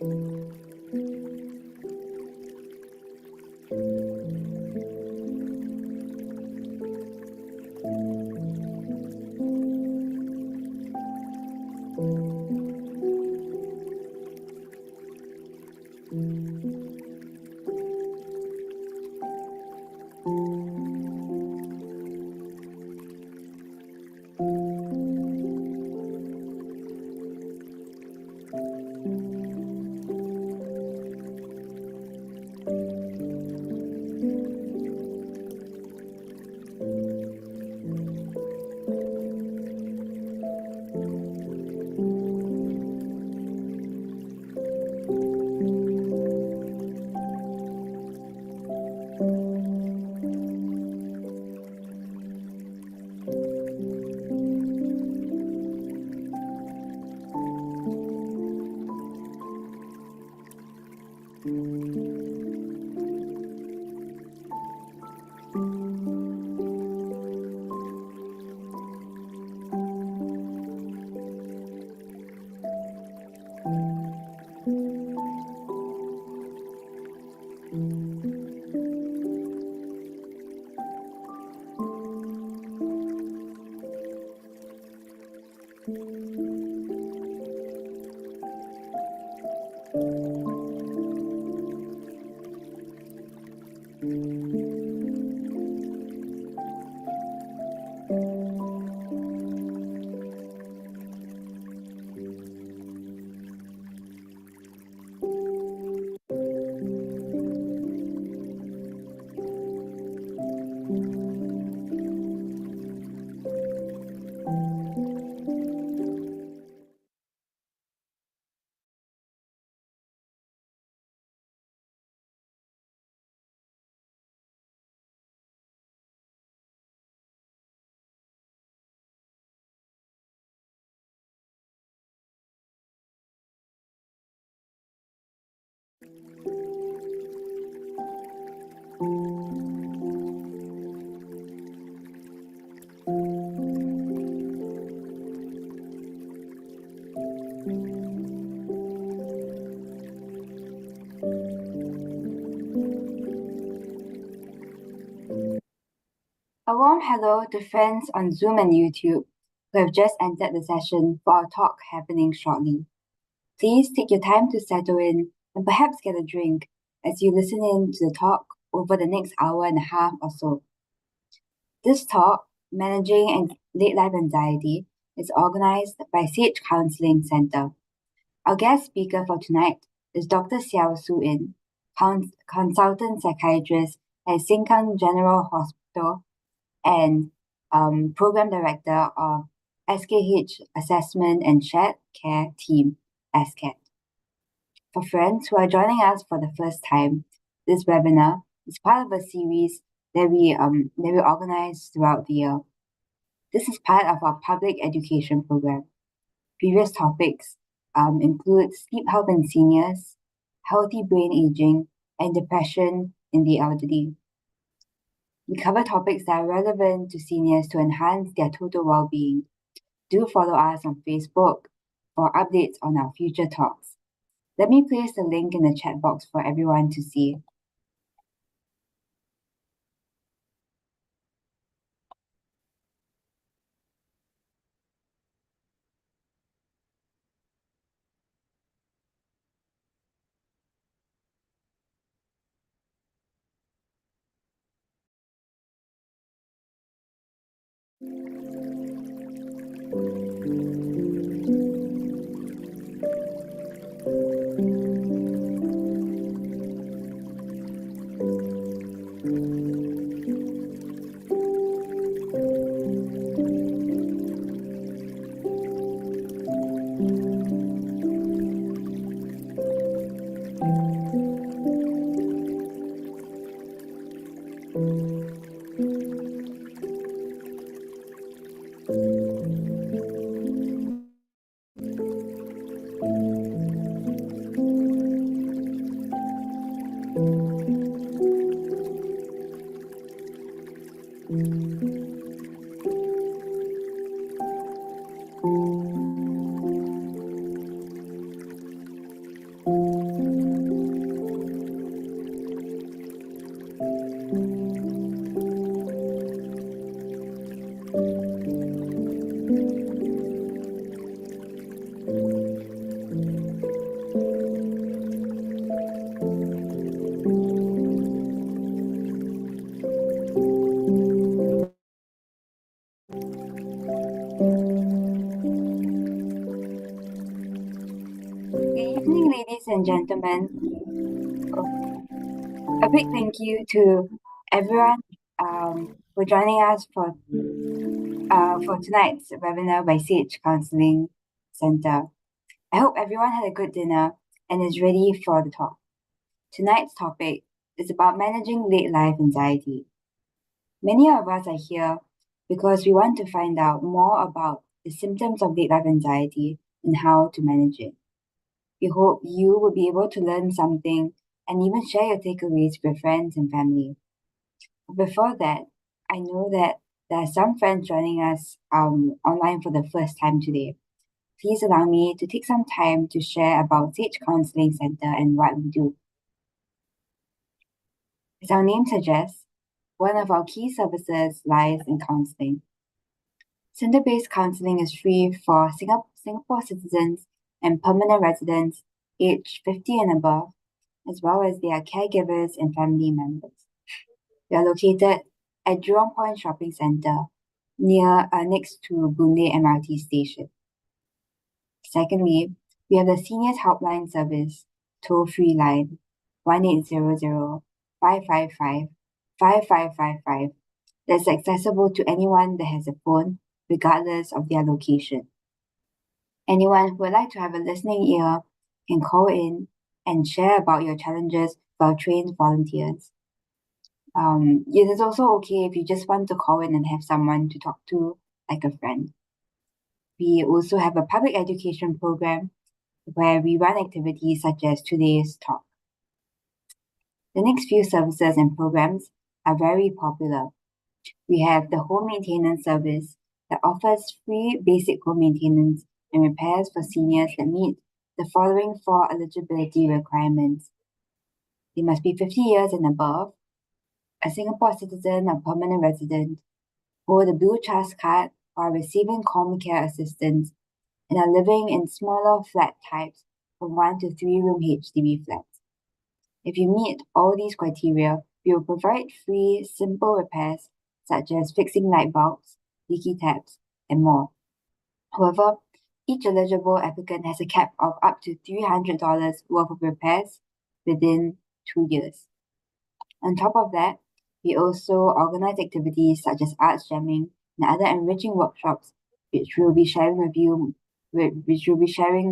A warm hello to friends on Zoom and YouTube who have just entered the session for our talk happening shortly. Please take your time to settle in and perhaps get a drink as you listen in to the talk over the next hour and a half or so. This talk, Managing Late Life Anxiety, is organized by Sage Counselling Center. Our guest speaker for tonight is Dr. Xiao Su In, consultant psychiatrist at Sengkang General Hospital and Program Director of SKH Assessment and Shared Care Team, SCAT. For friends who are joining us for the first time, this webinar is part of a series that we organize throughout the year. This is part of our public education program. Previous topics include sleep health in seniors, healthy brain aging, and depression in the elderly. We cover topics that are relevant to seniors to enhance their total well-being. Do follow us on Facebook for updates on our future talks. Let me place the link in the chat box for everyone to see. evening, ladies and gentlemen. A big thank you to everyone for joining us for tonight's webinar by Sage Counselling Center. I hope everyone had a good dinner and is ready for the talk. Tonight's topic is about managing late life anxiety. Many of us are here because we want to find out more about the symptoms of late life anxiety and how to manage it. We hope you will be able to learn something and even share your takeaways with your friends and family. Before that, I know that there are some friends joining us online for the first time today. Please allow me to take some time to share about Sage Counselling Center and what we do. As our name suggests, one of our key services lies in counselling. Center-based counselling is free for Singapore citizens and permanent residents aged 50 and above, as well as their caregivers and family members. We are located at Jurong Point Shopping Centre, next to Boon Lay MRT station. Secondly, we have the Seniors Helpline Service toll-free line 1800-555-5555 that's accessible to anyone that has a phone, regardless of their location. Anyone who would like to have a listening ear can call in and share about your challenges with our trained volunteers. It is also okay if you just want to call in and have someone to talk to, like a friend. We also have a public education program where we run activities such as today's talk. The next few services and programs are very popular. We have the home maintenance service that offers free basic home maintenance and repairs for seniors that meet the following 4 eligibility requirements. They must be 50 years and above, a Singapore citizen or permanent resident, hold a Blue Trust card or are receiving Comcare assistance, and are living in smaller flat types from 1 to 3 room HDB flats. If you meet all these criteria, we will provide free, simple repairs such as fixing light bulbs, leaky taps, and more. However, each eligible applicant has a cap of up to $300 worth of repairs within 2 years. On top of that, we also organize activities such as arts jamming and other enriching workshops, which we'll be sharing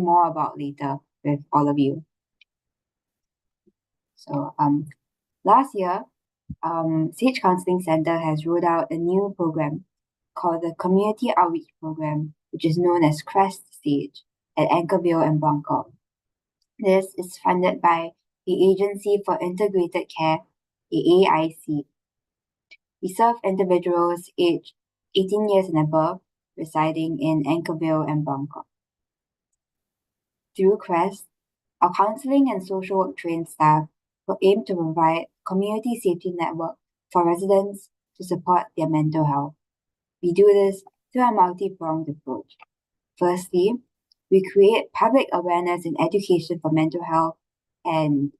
more about later with all of you. So, last year, Sage Counselling Center has rolled out a new program called the Community Outreach Program, which is known as CREST Stage at Anchorvale and Bangkok. This is funded by the Agency for Integrated Care, the AIC. We serve individuals aged 18 years and above residing in Anchorvale and Bangkok. Through CREST, our counselling and social work trained staff will aim to provide community safety network for residents to support their mental health. We do this through a multi-pronged approach. Firstly, we create public awareness and education for mental health and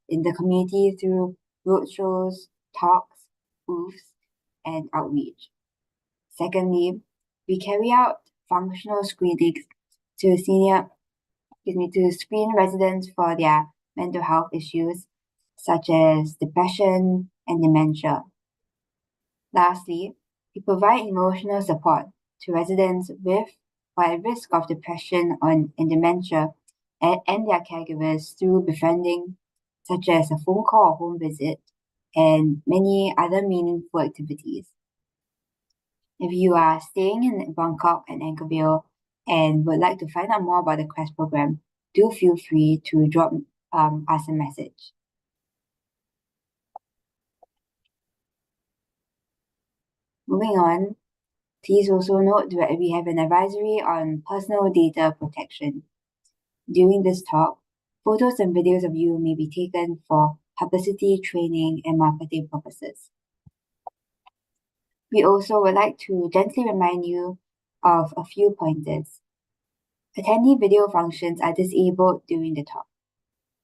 in the community through roadshows, talks, booths, and outreach. Secondly, we carry out functional screenings to screen residents for their mental health issues such as depression and dementia. Lastly, we provide emotional support to residents with or at risk of depression and dementia and their caregivers through befriending, such as a phone call or home visit, and many other meaningful activities. If you are staying in Bangkok and Anchorvale and would like to find out more about the CREST program, do feel free to drop us a message. Moving on, please also note that we have an advisory on personal data protection. During this talk, photos and videos of you may be taken for publicity, training, and marketing purposes. We also would like to gently remind you of a few pointers. Attendee video functions are disabled during the talk.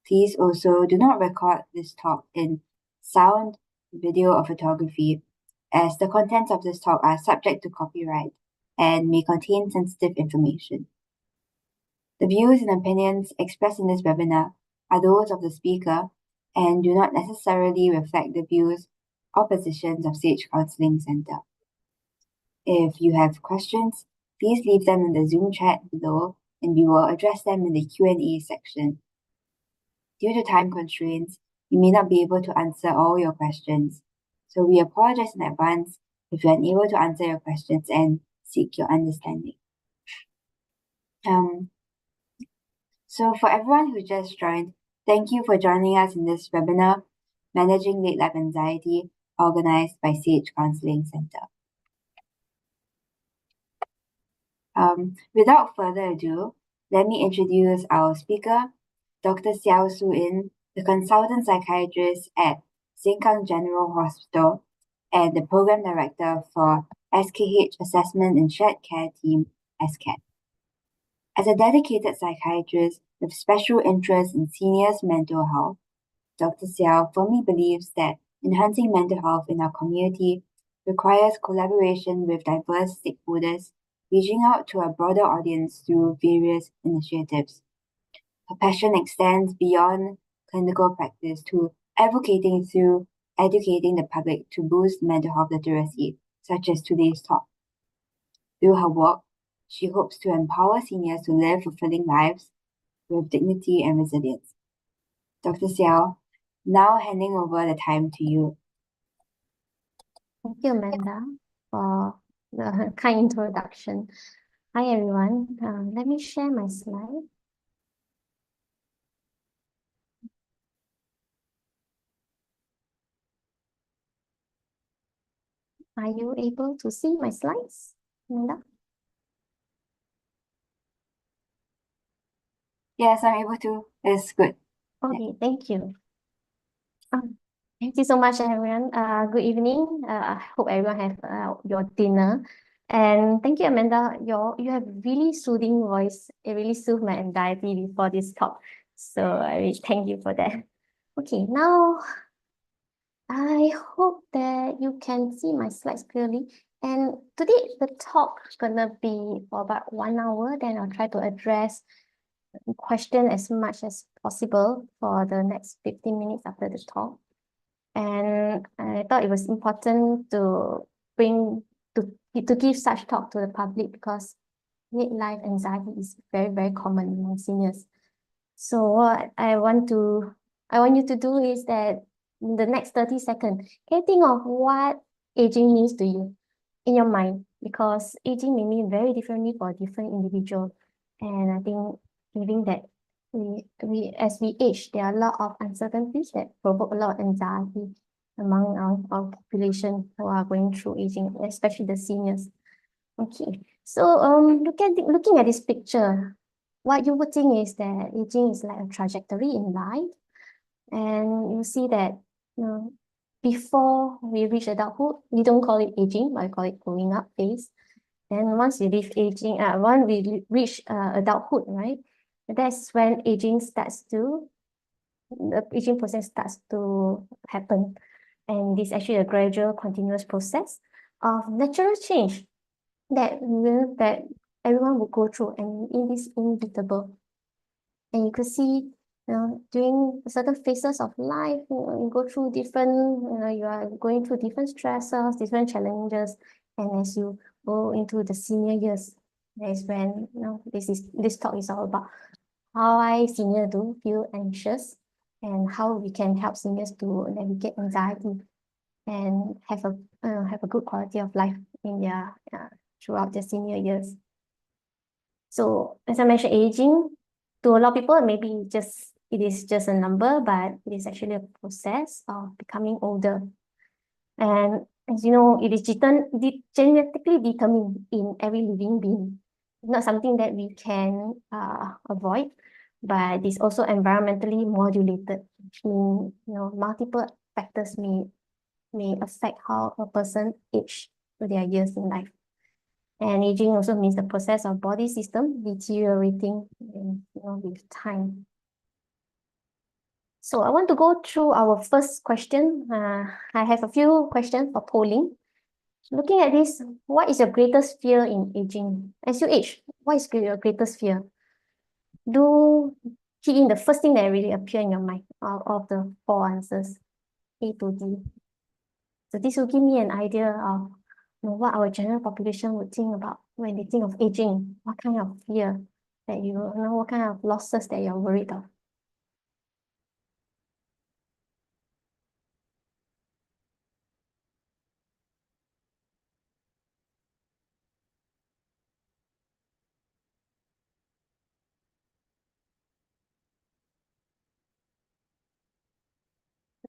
Please also do not record this talk in sound, video, or photography, as the contents of this talk are subject to copyright and may contain sensitive information. The views and opinions expressed in this webinar are those of the speaker and do not necessarily reflect the views or positions of Sage Counselling Centre. If you have questions, please leave them in the Zoom chat below and we will address them in the Q&A section. Due to time constraints, we may not be able to answer all your questions, so we apologize in advance if you're unable to answer your questions and seek your understanding. So for everyone who just joined, thank you for joining us in this webinar, Managing Late Life Anxiety, organized by Sage Counselling Centre. Without further ado, let me introduce our speaker, Dr. Xiao Su In, the consultant psychiatrist at Sengkang General Hospital and the program director for SKH Assessment and Shared Care Team, SCAT. As a dedicated psychiatrist with special interest in seniors' mental health, Dr. Xiao firmly believes that enhancing mental health in our community requires collaboration with diverse stakeholders, reaching out to a broader audience through various initiatives. Her passion extends beyond clinical practice to advocating through educating the public to boost mental health literacy, such as today's talk. Through her work, she hopes to empower seniors to live fulfilling lives with dignity and resilience. Dr. Xiao, now handing over the time to you. Thank you, Amanda, for the kind introduction. Hi, everyone. Let me share my slide. Are you able to see my slides, Amanda? Yes, I'm able to. It's good. Okay, thank you. Thank you so much, everyone. Good evening. I hope everyone have your dinner. And thank you, Amanda. You have really soothing voice. It really soothed my anxiety before this talk. So I really thank you for that. Okay, now I hope that you can see my slides clearly. And today the talk is gonna be for about 1 hour. Then I'll try to address question as much as possible for the next 15 minutes after the talk. And I thought it was important to bring to give such talk to the public because midlife anxiety is very, very common among seniors. So what I want you to do is that in the next 30 seconds, can you think of what aging means to you in your mind? Because aging may mean very differently for different individuals. And I think given that as we age, there are a lot of uncertainties that provoke a lot of anxiety among our population who are going through aging, especially the seniors. Okay, so looking at this picture, what you would think is that aging is like a trajectory in life, and you see that before we reach adulthood, we don't call it aging, but we call it growing up phase. Then once we reach once we reach adulthood, right? That's when the aging process starts to happen. And this is actually a gradual, continuous process of natural change that everyone will go through, and it is inevitable. And you could see, during certain phases of life, you go through different, you are going through different stresses, different challenges, and as you go into the senior years, that is when this talk is all about how seniors do feel anxious and how we can help seniors to navigate anxiety and have a good quality of life in their throughout their senior years. So as I mentioned, aging to a lot of people maybe it is just a number, but it is actually a process of becoming older. And as you know, it is genetically determined in every living being. It's not something that we can avoid, but it's also environmentally modulated, which means multiple factors may affect how a person age through their years in life. And aging also means the process of body system deteriorating with time. So I want to go through our first question. I have a few questions for polling. Looking at this, what is your greatest fear in aging? As you age, what is your greatest fear? do key in the first thing that really appear in your mind out of the four answers, A to D. So this will give me an idea of what our general population would think about when they think of aging, what kind of fear that what kind of losses that you're worried of.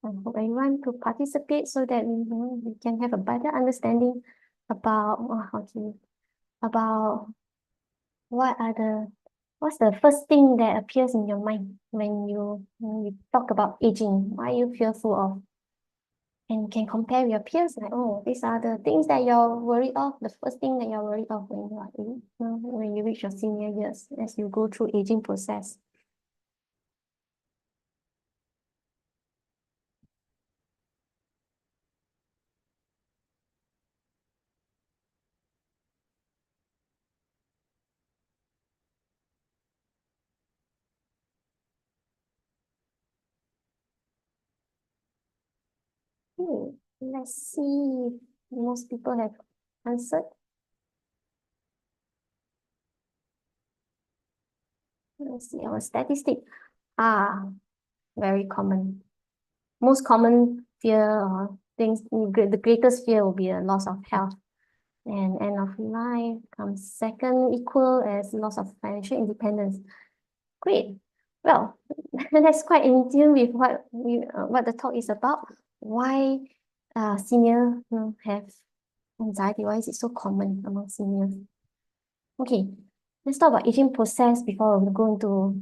I hope everyone to participate so that we can have a better understanding about about what are what's the first thing that appears in your mind when you talk about aging? What are you fearful of? And you can compare with your peers, like, oh, these are the things that you're worried of, the first thing that you're worried of when when you reach your senior years, as you go through aging process. Let's see if most people have answered. Let's see our statistic. Very common. Most common fear or things, the greatest fear will be a loss of health. And end of life comes second, equal as loss of financial independence. Great. Well, that's quite in tune with what the talk is about. Why seniors have anxiety? Why is it so common among seniors? Okay, let's talk about aging process before we go into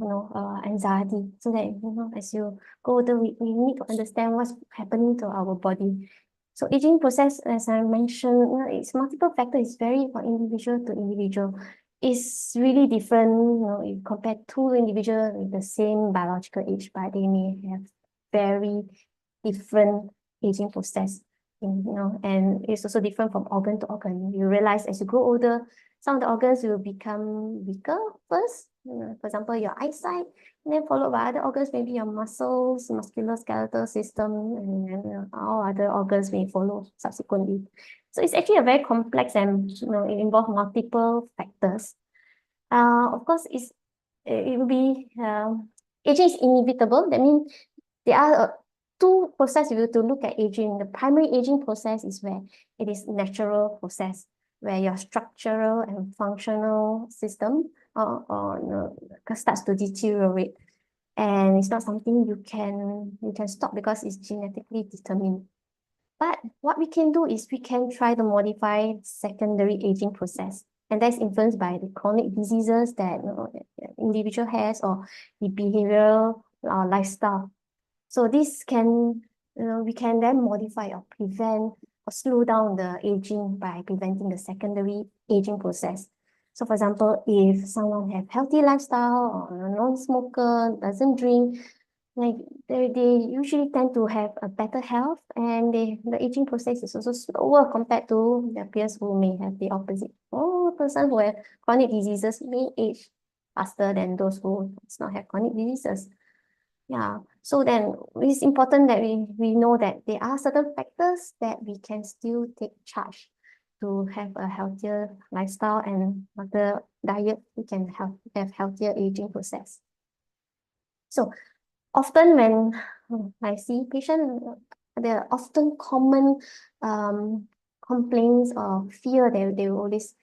anxiety. So that as you go older, we need to understand what's happening to our body. So aging process, as I mentioned, it's multiple factors. It's very from individual to individual. It's really different, if compared two individuals with the same biological age, but they may have very different aging process. And it's also different from organ to organ. You realize as you grow older, some of the organs will become weaker first. For example, your eyesight, and then followed by other organs, maybe your muscles, musculoskeletal system, and then all other organs may follow subsequently. So it's actually a very complex and it involves multiple factors. Of course, it will be aging is inevitable. That means there are two processes if you to look at aging. The primary aging process is where it is natural process, where your structural and functional system starts to deteriorate. And it's not something you can stop because it's genetically determined. But what we can do is we can try to modify secondary aging process. And that's influenced by the chronic diseases that the individual has or the behavioral lifestyle. So this can, we can then modify or prevent or slow down the aging by preventing the secondary aging process. So for example, if someone have healthy lifestyle or a non-smoker, doesn't drink, like they usually tend to have a better health and the aging process is also slower compared to their peers who may have the opposite. Or person who have chronic diseases may age faster than those who does not have chronic diseases. Yeah, so then it's important that we know that there are certain factors that we can still take charge to have a healthier lifestyle and other diet, we can have healthier aging process. So often when I see patients, there are often common complaints or fear that they will always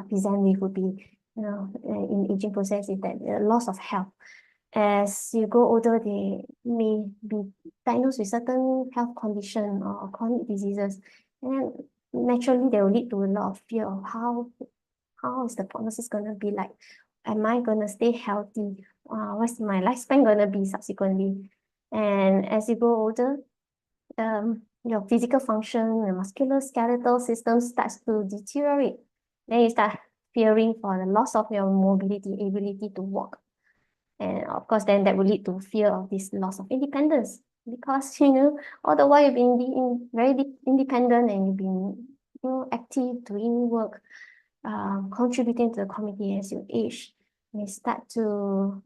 present with would be, in aging process is that the loss of health. As you grow older, they may be diagnosed with certain health condition or chronic diseases. And naturally, they will lead to a lot of fear of how is the prognosis going to be like? Am I going to stay healthy? What's my lifespan going to be subsequently? And as you grow older, your physical function, the musculoskeletal system starts to deteriorate. Then you start fearing for the loss of your mobility, ability to walk. And of course, then that will lead to fear of this loss of independence because, all the while you've been being very independent and you've been active, doing work, contributing to the community as you age. may start to,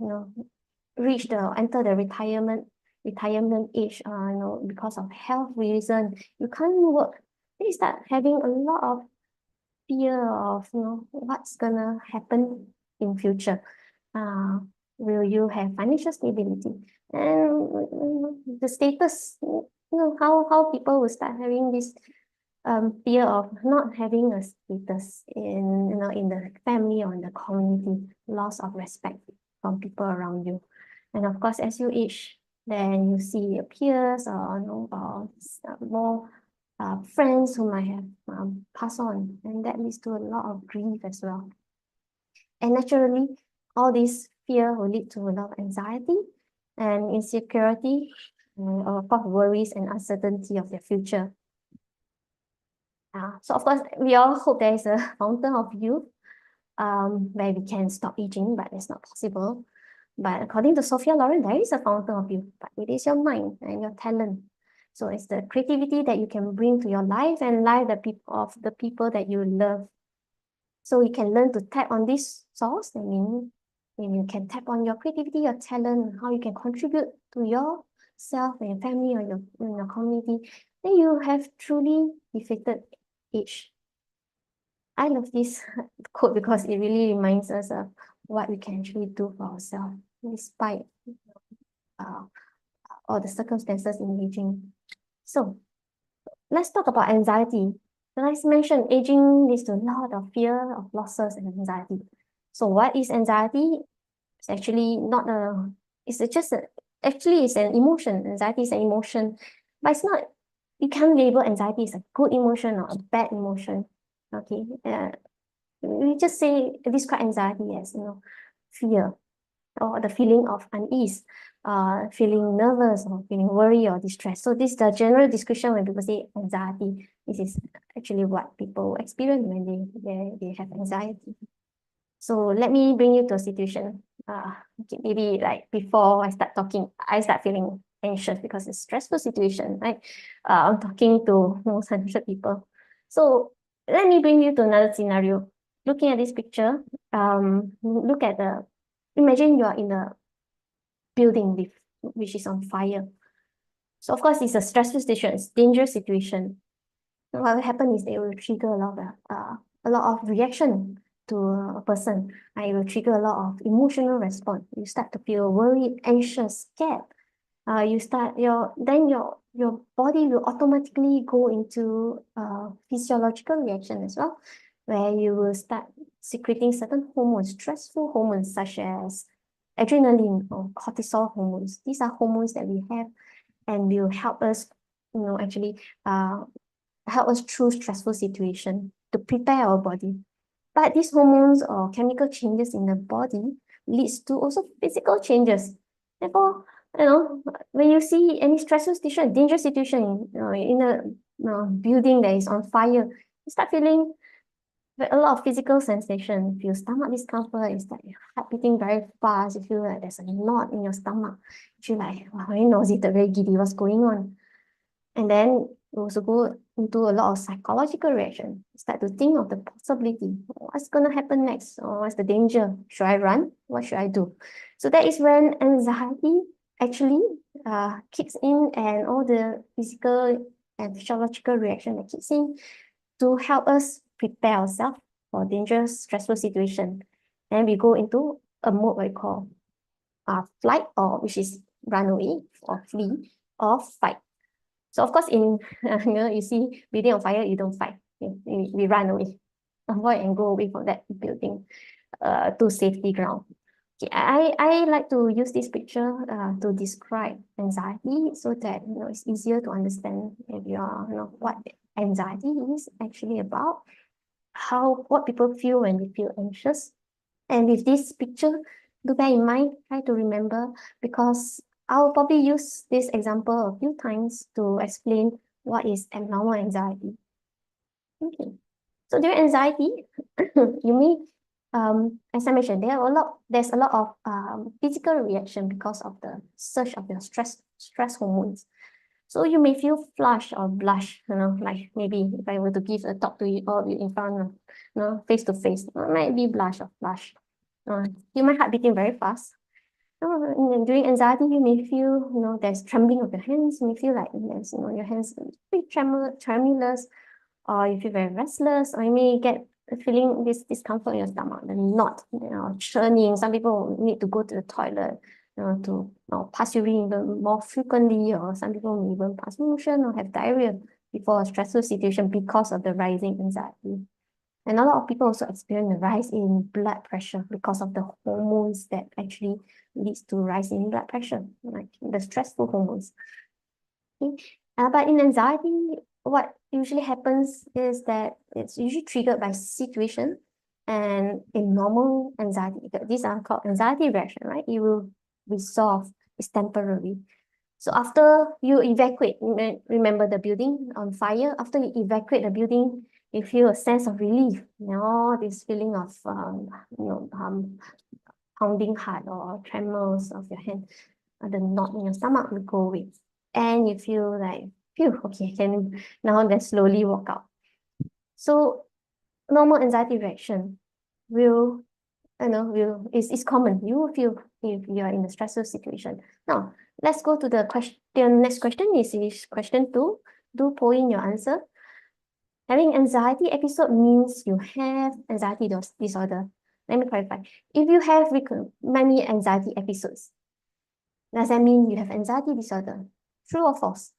enter the retirement age, because of health reason, you can't work. They start having a lot of fear of, what's gonna happen in future. Uh, will you have financial stability? And the status, how people will start having this fear of not having a status in the family or in the community, loss of respect from people around you. And of course, as you age, then you see your peers or more friends who might have passed on, and that leads to a lot of grief as well. And naturally, all this fear will lead to a lot of anxiety and insecurity, or of course, worries and uncertainty of their future. So of course, we all hope there is a fountain of youth where we can stop aging, but it's not possible. But according to Sophia Loren, there is a fountain of youth, but it is your mind and your talent. So it's the creativity that you can bring to your life and life of the people that you love. So you can learn to tap on this source. I mean, when you can tap on your creativity, your talent, how you can contribute to yourself and your family or your community, then you have truly defeated age. I love this quote because it really reminds us of what we can actually do for ourselves despite uh, all the circumstances in aging. So let's talk about anxiety. As mentioned, aging leads to a lot of fear of losses and anxiety. So what is anxiety? It's actually not it's just actually it's an emotion. Anxiety is an emotion, but it's not, you can't label anxiety as a good emotion or a bad emotion. Okay. We just say, describe anxiety as, fear or the feeling of unease, feeling nervous or feeling worried or distressed. So this is the general description when people say anxiety. This is actually what people experience when they have anxiety. So let me bring you to a situation. Okay, maybe like before I start talking, I start feeling anxious because it's a stressful situation, right? I'm talking to most hundred people. So let me bring you to another scenario. Looking at this picture, imagine you are in a building which is on fire. So of course it's a stressful situation, it's a dangerous situation. What will happen is they will trigger a lot of reaction to a person. It will trigger a lot of emotional response. You start to feel worried, anxious, scared. Your body will automatically go into physiological reaction as well, where you will start secreting certain hormones, stressful hormones such as adrenaline or cortisol hormones. These are hormones that we have and will help us, actually help us through stressful situation to prepare our body. But these hormones or chemical changes in the body leads to also physical changes. Therefore, when you see any stressful situation, dangerous situation, in a building that is on fire, you start feeling a lot of physical sensation. You feel stomach discomfort, it's like your heart beating very fast, you feel like there's a knot in your stomach. You feel like, wow, very nauseated, very giddy, what's going on? And then you also go into a lot of psychological reaction. Start to think of the possibility. What's going to happen next? Or what's the danger? Should I run? What should I do? So that is when anxiety actually kicks in, and all the physical and physiological reaction that kicks in to help us prepare ourselves for dangerous, stressful situation. And we go into a mode we call flight, or which is run away or flee, or fight. So of course, you see building on fire, you don't fight. We run away, avoid and go away from that building to safety ground. Okay, I like to use this picture to describe anxiety so that it's easier to understand if you are what anxiety is actually about, what people feel when they feel anxious. And with this picture, do bear in mind, try to remember, because I'll probably use this example a few times to explain what is abnormal anxiety. Okay. So during anxiety, you may, as I mentioned, there's a lot of physical reaction because of the surge of your stress hormones. So you may feel flush or blush, like maybe if I were to give a talk to you all of you in front of, face to face, it might be blush or flush. Human heart beating very fast. During anxiety, you may feel, there's trembling of your hands. You may feel like there's, your hands a bit tremulous, or you feel very restless, or you may get feeling this discomfort in your stomach, the knot, churning. Some people need to go to the toilet, to pass urine even more frequently, or some people may even pass motion or have diarrhea before a stressful situation because of the rising anxiety. And a lot of people also experience a rise in blood pressure because of the hormones that actually leads to rise in blood pressure, like the stressful hormones. Okay. But in anxiety, what usually happens is that it's usually triggered by situation, and in normal anxiety, these are called anxiety reaction, right? It will resolve, it's temporary. So after you evacuate, remember the building on fire, after you evacuate the building, you feel a sense of relief, this feeling of pounding heart or tremors of your hand, the knot in your stomach will go away. And you feel like, phew, okay, I can now then slowly walk out. So normal anxiety reaction will, is common. You will feel if you are in a stressful situation. Now, let's go to the question. Next question is question 2. Do put in your answer. Having anxiety episode means you have anxiety disorder. Let me clarify. If you have many anxiety episodes, does that mean you have anxiety disorder? True or false?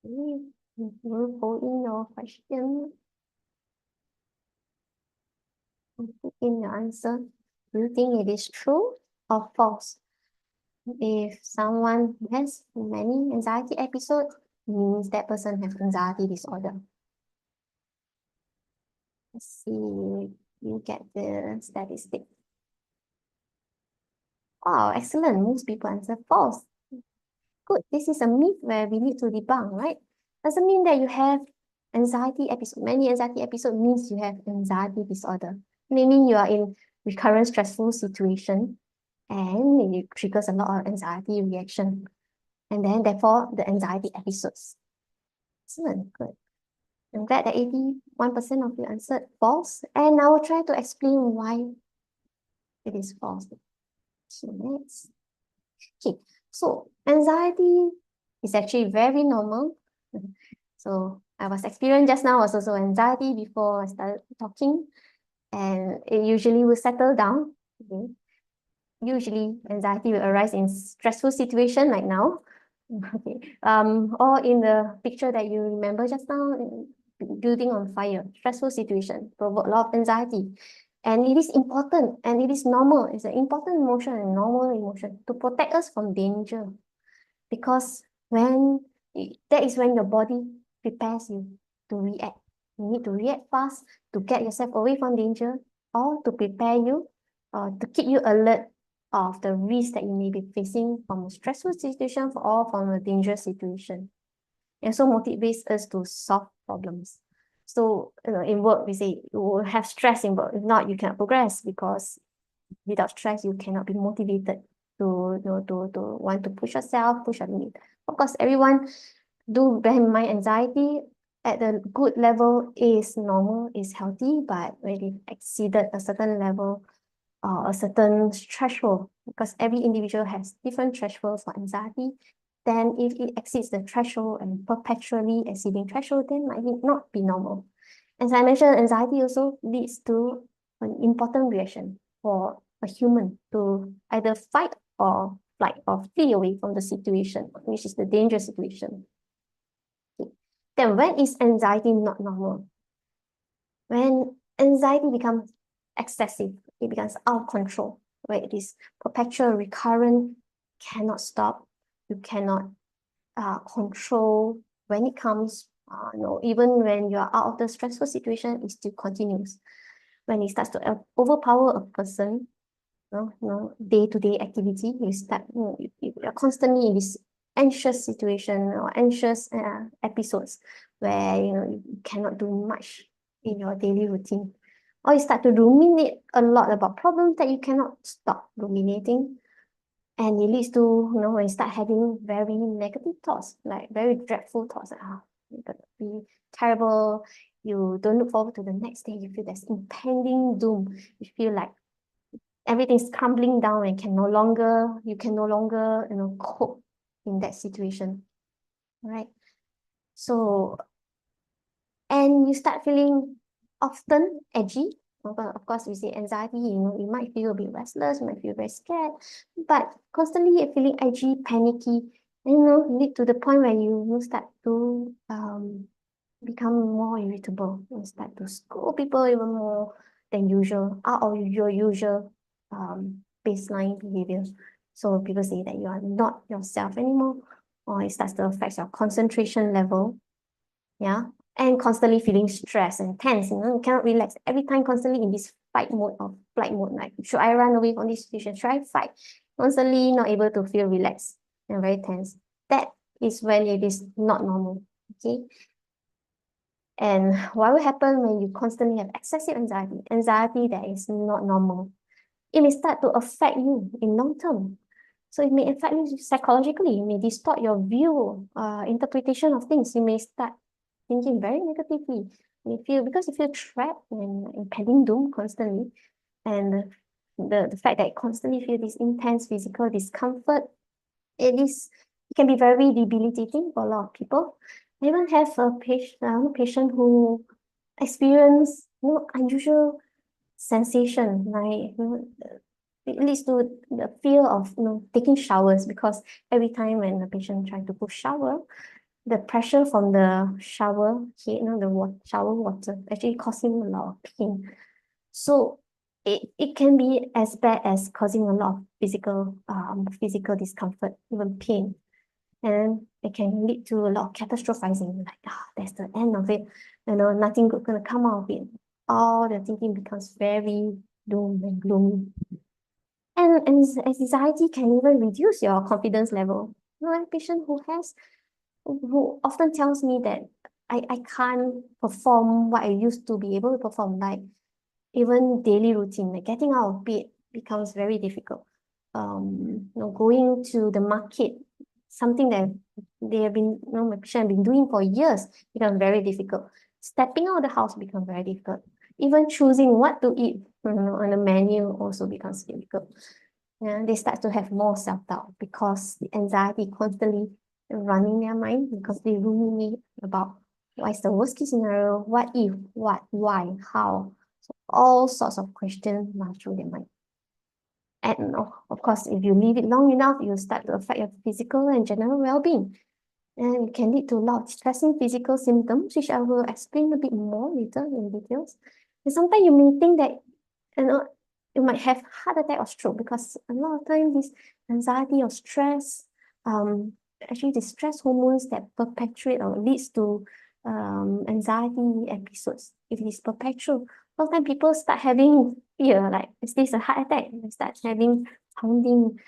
You will put in your question, put in your answer. Do you think it is true or false? If someone has many anxiety episodes, means that person has anxiety disorder. Let's see, you get the statistic. Wow, excellent. Most people answer false. Good. This is a myth where we need to debunk, right? Doesn't mean that you have anxiety episode. Many anxiety episode means you have anxiety disorder. Meaning you are in recurrent stressful situation and it triggers a lot of anxiety reaction. And then therefore the anxiety episodes. Excellent, good. I'm glad that 81% of you answered false. And I will try to explain why it is false. Okay, next. Okay, so anxiety is actually very normal. So I was experiencing just now was also anxiety before I started talking, and it usually will settle down. Okay. Usually anxiety will arise in stressful situation like now. Okay. Or in the picture that you remember just now, building on fire, stressful situation, provoke a lot of anxiety. And it is important and it is normal. It's an important emotion and normal emotion to protect us from danger. Because that is when your body prepares you to react. You need to react fast to get yourself away from danger or to prepare you or to keep you alert of the risk that you may be facing from a stressful situation or from a dangerous situation. It also motivates us to solve problems. So, in work, we say you will have stress in work. If not, you cannot progress because without stress, you cannot be motivated to want to push yourself, push your limit. Of course, everyone do bear in mind anxiety at a good level is normal, is healthy, but when it exceeded a certain level or a certain threshold, because every individual has different thresholds for anxiety, then if it exceeds the threshold and perpetually exceeding threshold, then might not be normal. As I mentioned, anxiety also leads to an important reaction for a human to either fight or flight or flee away from the situation, which is the dangerous situation. Okay. Then when is anxiety not normal? When anxiety becomes excessive, it becomes out of control, where it is perpetual, recurrent, cannot stop, you cannot control when it comes, even when you're out of the stressful situation, it still continues. When it starts to overpower a person, day-to-day activity, you start, you're constantly in this anxious situation or anxious episodes where you cannot do much in your daily routine. Or you start to ruminate a lot about problems that you cannot stop ruminating. And it leads to, when you start having very negative thoughts, like very dreadful thoughts, like, it's gonna be terrible. You don't look forward to the next day. You feel there's impending doom. You feel like everything's crumbling down and you can no longer, cope in that situation, right? So, and you start feeling often edgy. Of course, we say anxiety, you might feel a bit restless, you might feel very scared, but constantly you're feeling edgy, panicky, and, lead to the point where you start to become more irritable. You start to scold people even more than usual, out of your usual baseline behavior. So people say that you are not yourself anymore, or it starts to affect your concentration level. Yeah. And constantly feeling stressed and tense, you cannot relax. Every time constantly in this fight mode or flight mode, like, should I run away from this situation? Should I fight? Constantly not able to feel relaxed and very tense. That is when it is not normal. Okay. And what will happen when you constantly have excessive anxiety? Anxiety that is not normal. It may start to affect you in long term. So it may affect you psychologically. It may distort your view, interpretation of things. You may start thinking very negatively. Because you feel trapped and impending doom constantly. And the fact that you constantly feel this intense physical discomfort, it can be very debilitating for a lot of people. I even have a patient who experience unusual sensation, like it leads to the fear of taking showers, because every time when the patient tries to push shower, the pressure from the shower head, shower water actually cause him a lot of pain. So it can be as bad as causing a lot of physical discomfort, even pain. And it can lead to a lot of catastrophizing, like, that's the end of it. Nothing good gonna come out of it. All the thinking becomes very doom and gloomy. And anxiety can even reduce your confidence level. A patient who often tells me that I can't perform what I used to be able to perform, like even daily routine, like getting out of bed becomes very difficult. Going to the market, something that my patient have been doing for years, becomes very difficult. Stepping out of the house becomes very difficult. Even choosing what to eat, on the menu also becomes difficult. Yeah, they start to have more self-doubt because the anxiety constantly running their mind, because they ruminate about what is the worst case scenario, what if, what, why, how. So all sorts of questions run through their mind. And of course, if you leave it long enough, you start to affect your physical and general well-being. And it can lead to a lot of distressing physical symptoms, which I will explain a bit more later in details. And sometimes you may think that you know, you might have heart attack or stroke, because a lot of times this anxiety or stress, actually the stress hormones that perpetuate or leads to anxiety episodes. If it is perpetual, sometimes people start having fear, like, is this a heart attack? They start having pounding,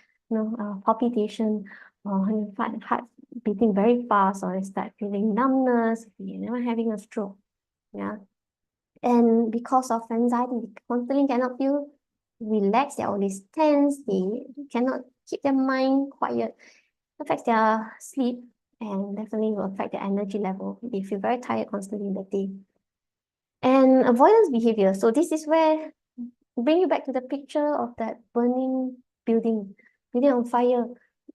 palpitation, or heart beating very fast, or they start feeling numbness, you're never having a stroke. Yeah. And because of anxiety, they constantly cannot feel relaxed. They're always tense. They cannot keep their mind quiet. Affects their sleep, and definitely will affect their energy level. They feel very tired constantly in the day. And avoidance behavior. So this is where bring you back to the picture of that burning building on fire.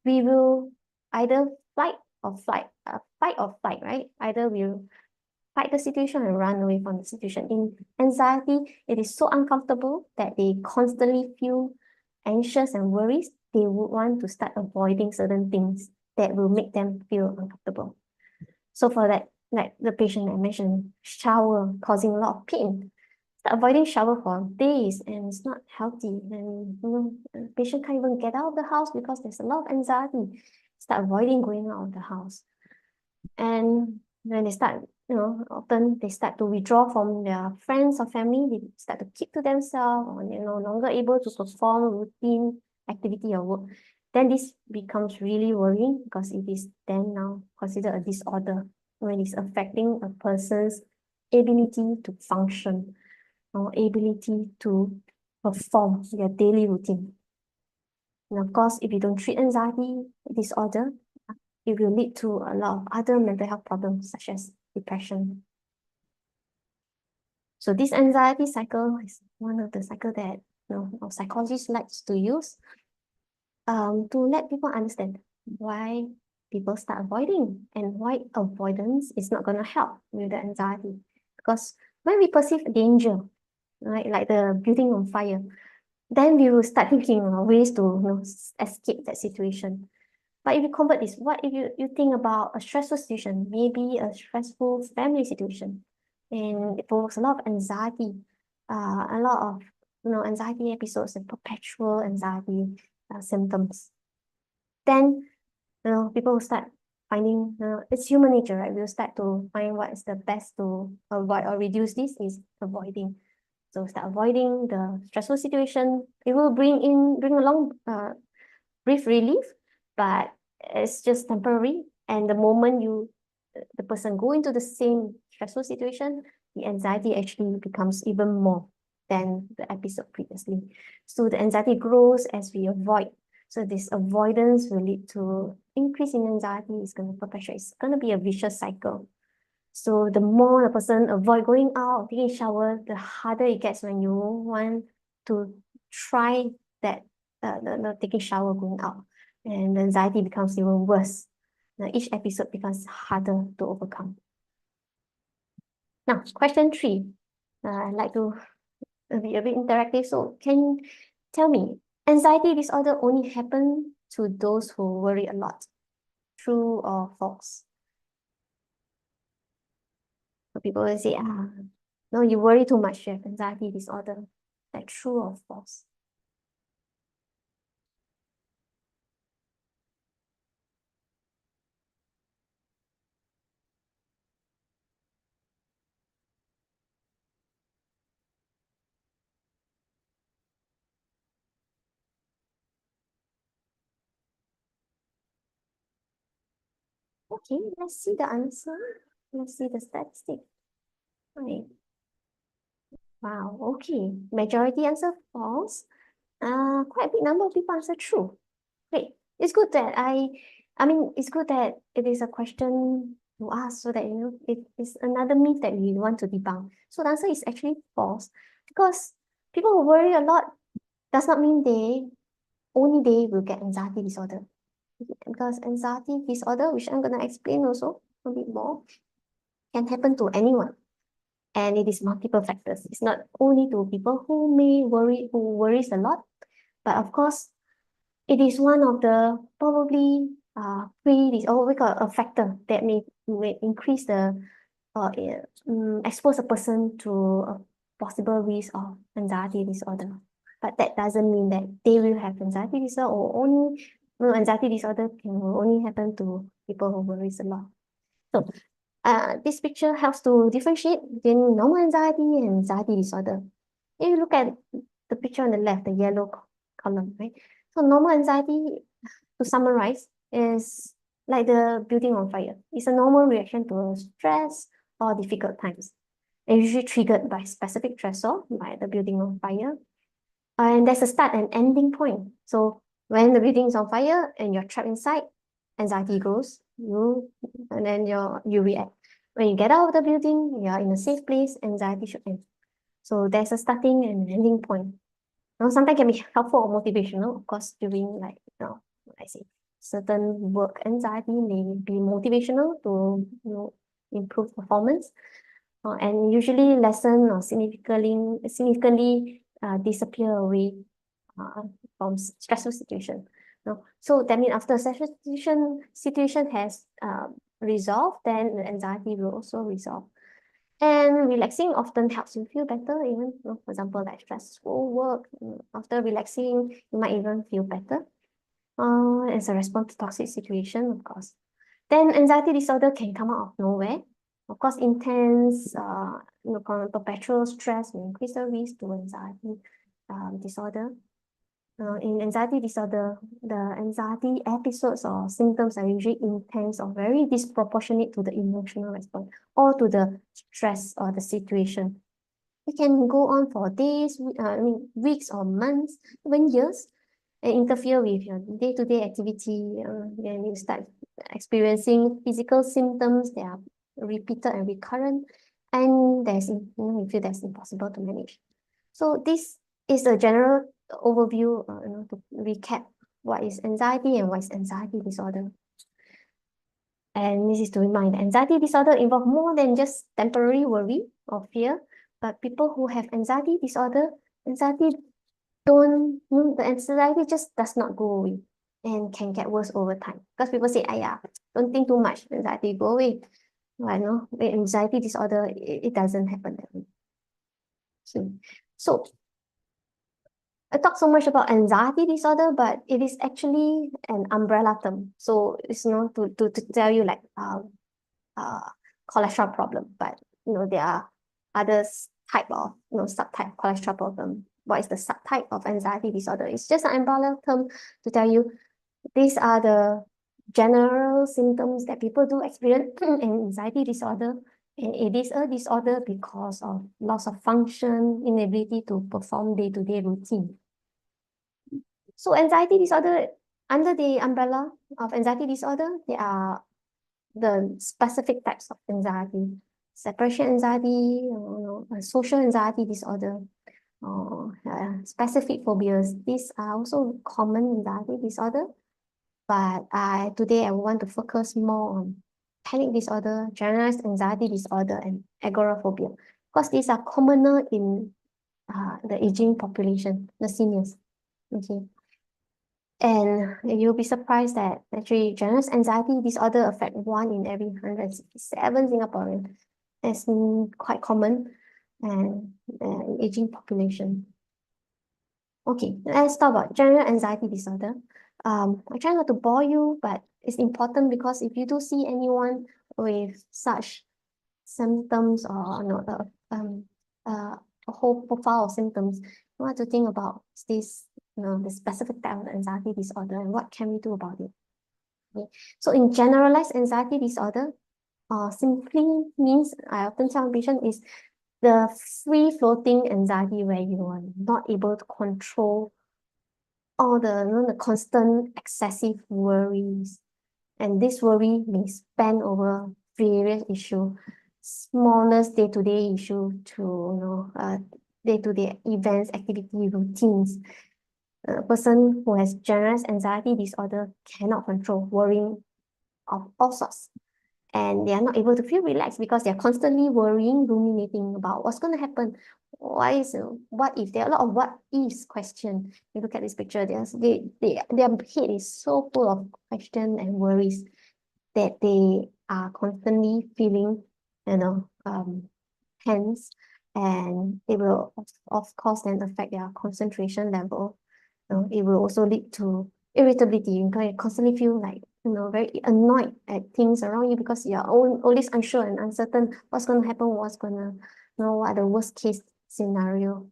We will either fight or flight, right? Either we'll fight the situation and run away from the situation. In anxiety, it is so uncomfortable that they constantly feel anxious and worries. They would want to start avoiding certain things that will make them feel uncomfortable. So for that, like the patient I mentioned, shower causing a lot of pain. Start avoiding shower for days, and it's not healthy. And the patient can't even get out of the house because there's a lot of anxiety. Start avoiding going out of the house. And when they start, often they start to withdraw from their friends or family. They start to keep to themselves, or they're no longer able to perform routine activity or work. Then this becomes really worrying, because it is then now considered a disorder when it's affecting a person's ability to function, or ability to perform your daily routine. And of course, if you don't treat anxiety disorder, it will lead to a lot of other mental health problems such as depression. So this anxiety cycle is one of the cycle that our psychologists likes to use to let people understand why people start avoiding and why avoidance is not going to help with the anxiety. Because when we perceive danger, right, like the building on fire, then we will start thinking of ways to escape that situation. But if you convert this, what if you think about a stressful situation, maybe a stressful family situation, and it provokes a lot of anxiety, a lot of anxiety episodes and perpetual anxiety symptoms. Then people will start finding it's human nature, right? We'll start to find what is the best to avoid or reduce this is avoiding. So start avoiding the stressful situation. It will bring along brief relief, but it's just temporary. And the moment the person go into the same stressful situation, the anxiety actually becomes even more than the episode previously. So the anxiety grows as we avoid. So this avoidance will lead to increase in anxiety. It's going to perpetuate. It's going to be a vicious cycle. So the more the person avoid going out, taking a shower, the harder it gets when you want to try that the taking shower, going out, and the anxiety becomes even worse. Now each episode becomes harder to overcome. Now, question 3. I'd like to be a bit interactive. So can you tell me, anxiety disorder only happen to those who worry a lot? True or false? So people will say, no, you worry too much, you have anxiety disorder. Like true or false? Okay, let's see the answer. Let's see the statistic. Right. Wow, okay. Majority answer false. Quite a big number of people answer true. Great. It's good that it's good that it is a question to ask so that it is another myth that we want to debunk. So the answer is actually false because people who worry a lot does not mean only they will get anxiety disorder. Because anxiety disorder, which I'm gonna explain also a bit more, can happen to anyone. And it is multiple factors. It's not only to people who worries a lot, but of course, it is one of the probably we call a factor that may increase expose a person to a possible risk of anxiety disorder. But that doesn't mean that they will have anxiety disorder or only anxiety disorder will only happen to people who worries a lot. So this picture helps to differentiate between normal anxiety and anxiety disorder. If you look at the picture on the left, the yellow column, right? So normal anxiety, to summarize, is like the building on fire. It's a normal reaction to stress or difficult times. It's usually triggered by specific stressor, like the building on fire. And there's a start and ending point. So when the building is on fire and you're trapped inside, anxiety grows, and then you react. When you get out of the building, you're in a safe place, anxiety should end. So there's a starting and ending point. Now, sometimes can be helpful or motivational, of course, during I say certain work anxiety may be motivational to improve performance, and usually lessen or significantly disappear away from stressful situation. No, so that means after stressful situation has resolved, then the anxiety will also resolve. And relaxing often helps you feel better, even for example, like stressful work. After relaxing, you might even feel better. As a response to toxic situation, of course. Then anxiety disorder can come out of nowhere. Of course, intense, perpetual stress will increase the risk to anxiety disorder. In anxiety disorder, the anxiety episodes or symptoms are usually intense or very disproportionate to the emotional response or to the stress or the situation. It can go on for days, weeks or months, even years, and interfere with your day-to-day activity. Then you start experiencing physical symptoms that are repeated and recurrent, and you feel that's impossible to manage. So this is a general overview, to recap what is anxiety and what is anxiety disorder. And this is to remind, anxiety disorder involves more than just temporary worry or fear, but people who have anxiety disorder, anxiety the anxiety just does not go away and can get worse over time. Because people say, don't think too much, anxiety go away. Well, no, with anxiety disorder, it doesn't happen that way. So I talk so much about anxiety disorder, but it is actually an umbrella term. So it's not to tell you like cholesterol problem, but there are other type of subtype cholesterol problem. What is the subtype of anxiety disorder? It's just an umbrella term to tell you these are the general symptoms that people do experience in anxiety disorder. And it is a disorder because of loss of function, inability to perform day-to-day routine. So anxiety disorder, under the umbrella of anxiety disorder, there are the specific types of anxiety: separation anxiety, social anxiety disorder, specific phobias. These are also common anxiety disorder, but today I want to focus more on panic disorder, generalized anxiety disorder, and agoraphobia, because these are commoner in the aging population, the seniors. Okay. And you'll be surprised that actually generalized anxiety disorder affect 1 in every 167 Singaporeans. It's quite common and aging population. Okay, let's talk about general anxiety disorder. I try not to bore you, but it's important because if you do see anyone with such symptoms or a whole profile of symptoms, you want to think about this, the specific type of anxiety disorder and what can we do about it. Okay. So in generalized anxiety disorder, simply means, I often tell patients, is the free-floating anxiety where you are not able to control all the constant excessive worries. And this worry may span over various issues, smallest day-to-day issue to day-to-day events, activity, routines. A person who has generalized anxiety disorder cannot control worrying of all sorts. And they are not able to feel relaxed because they're constantly worrying, ruminating about what's going to happen. What if? There are a lot of what ifs question. You look at this picture, their head is so full of questions and worries that they are constantly feeling, tense, and it will of course then affect their concentration level. It will also lead to irritability. You can constantly feel like very annoyed at things around you because you're always unsure and uncertain what's going to happen, what are the worst case scenario,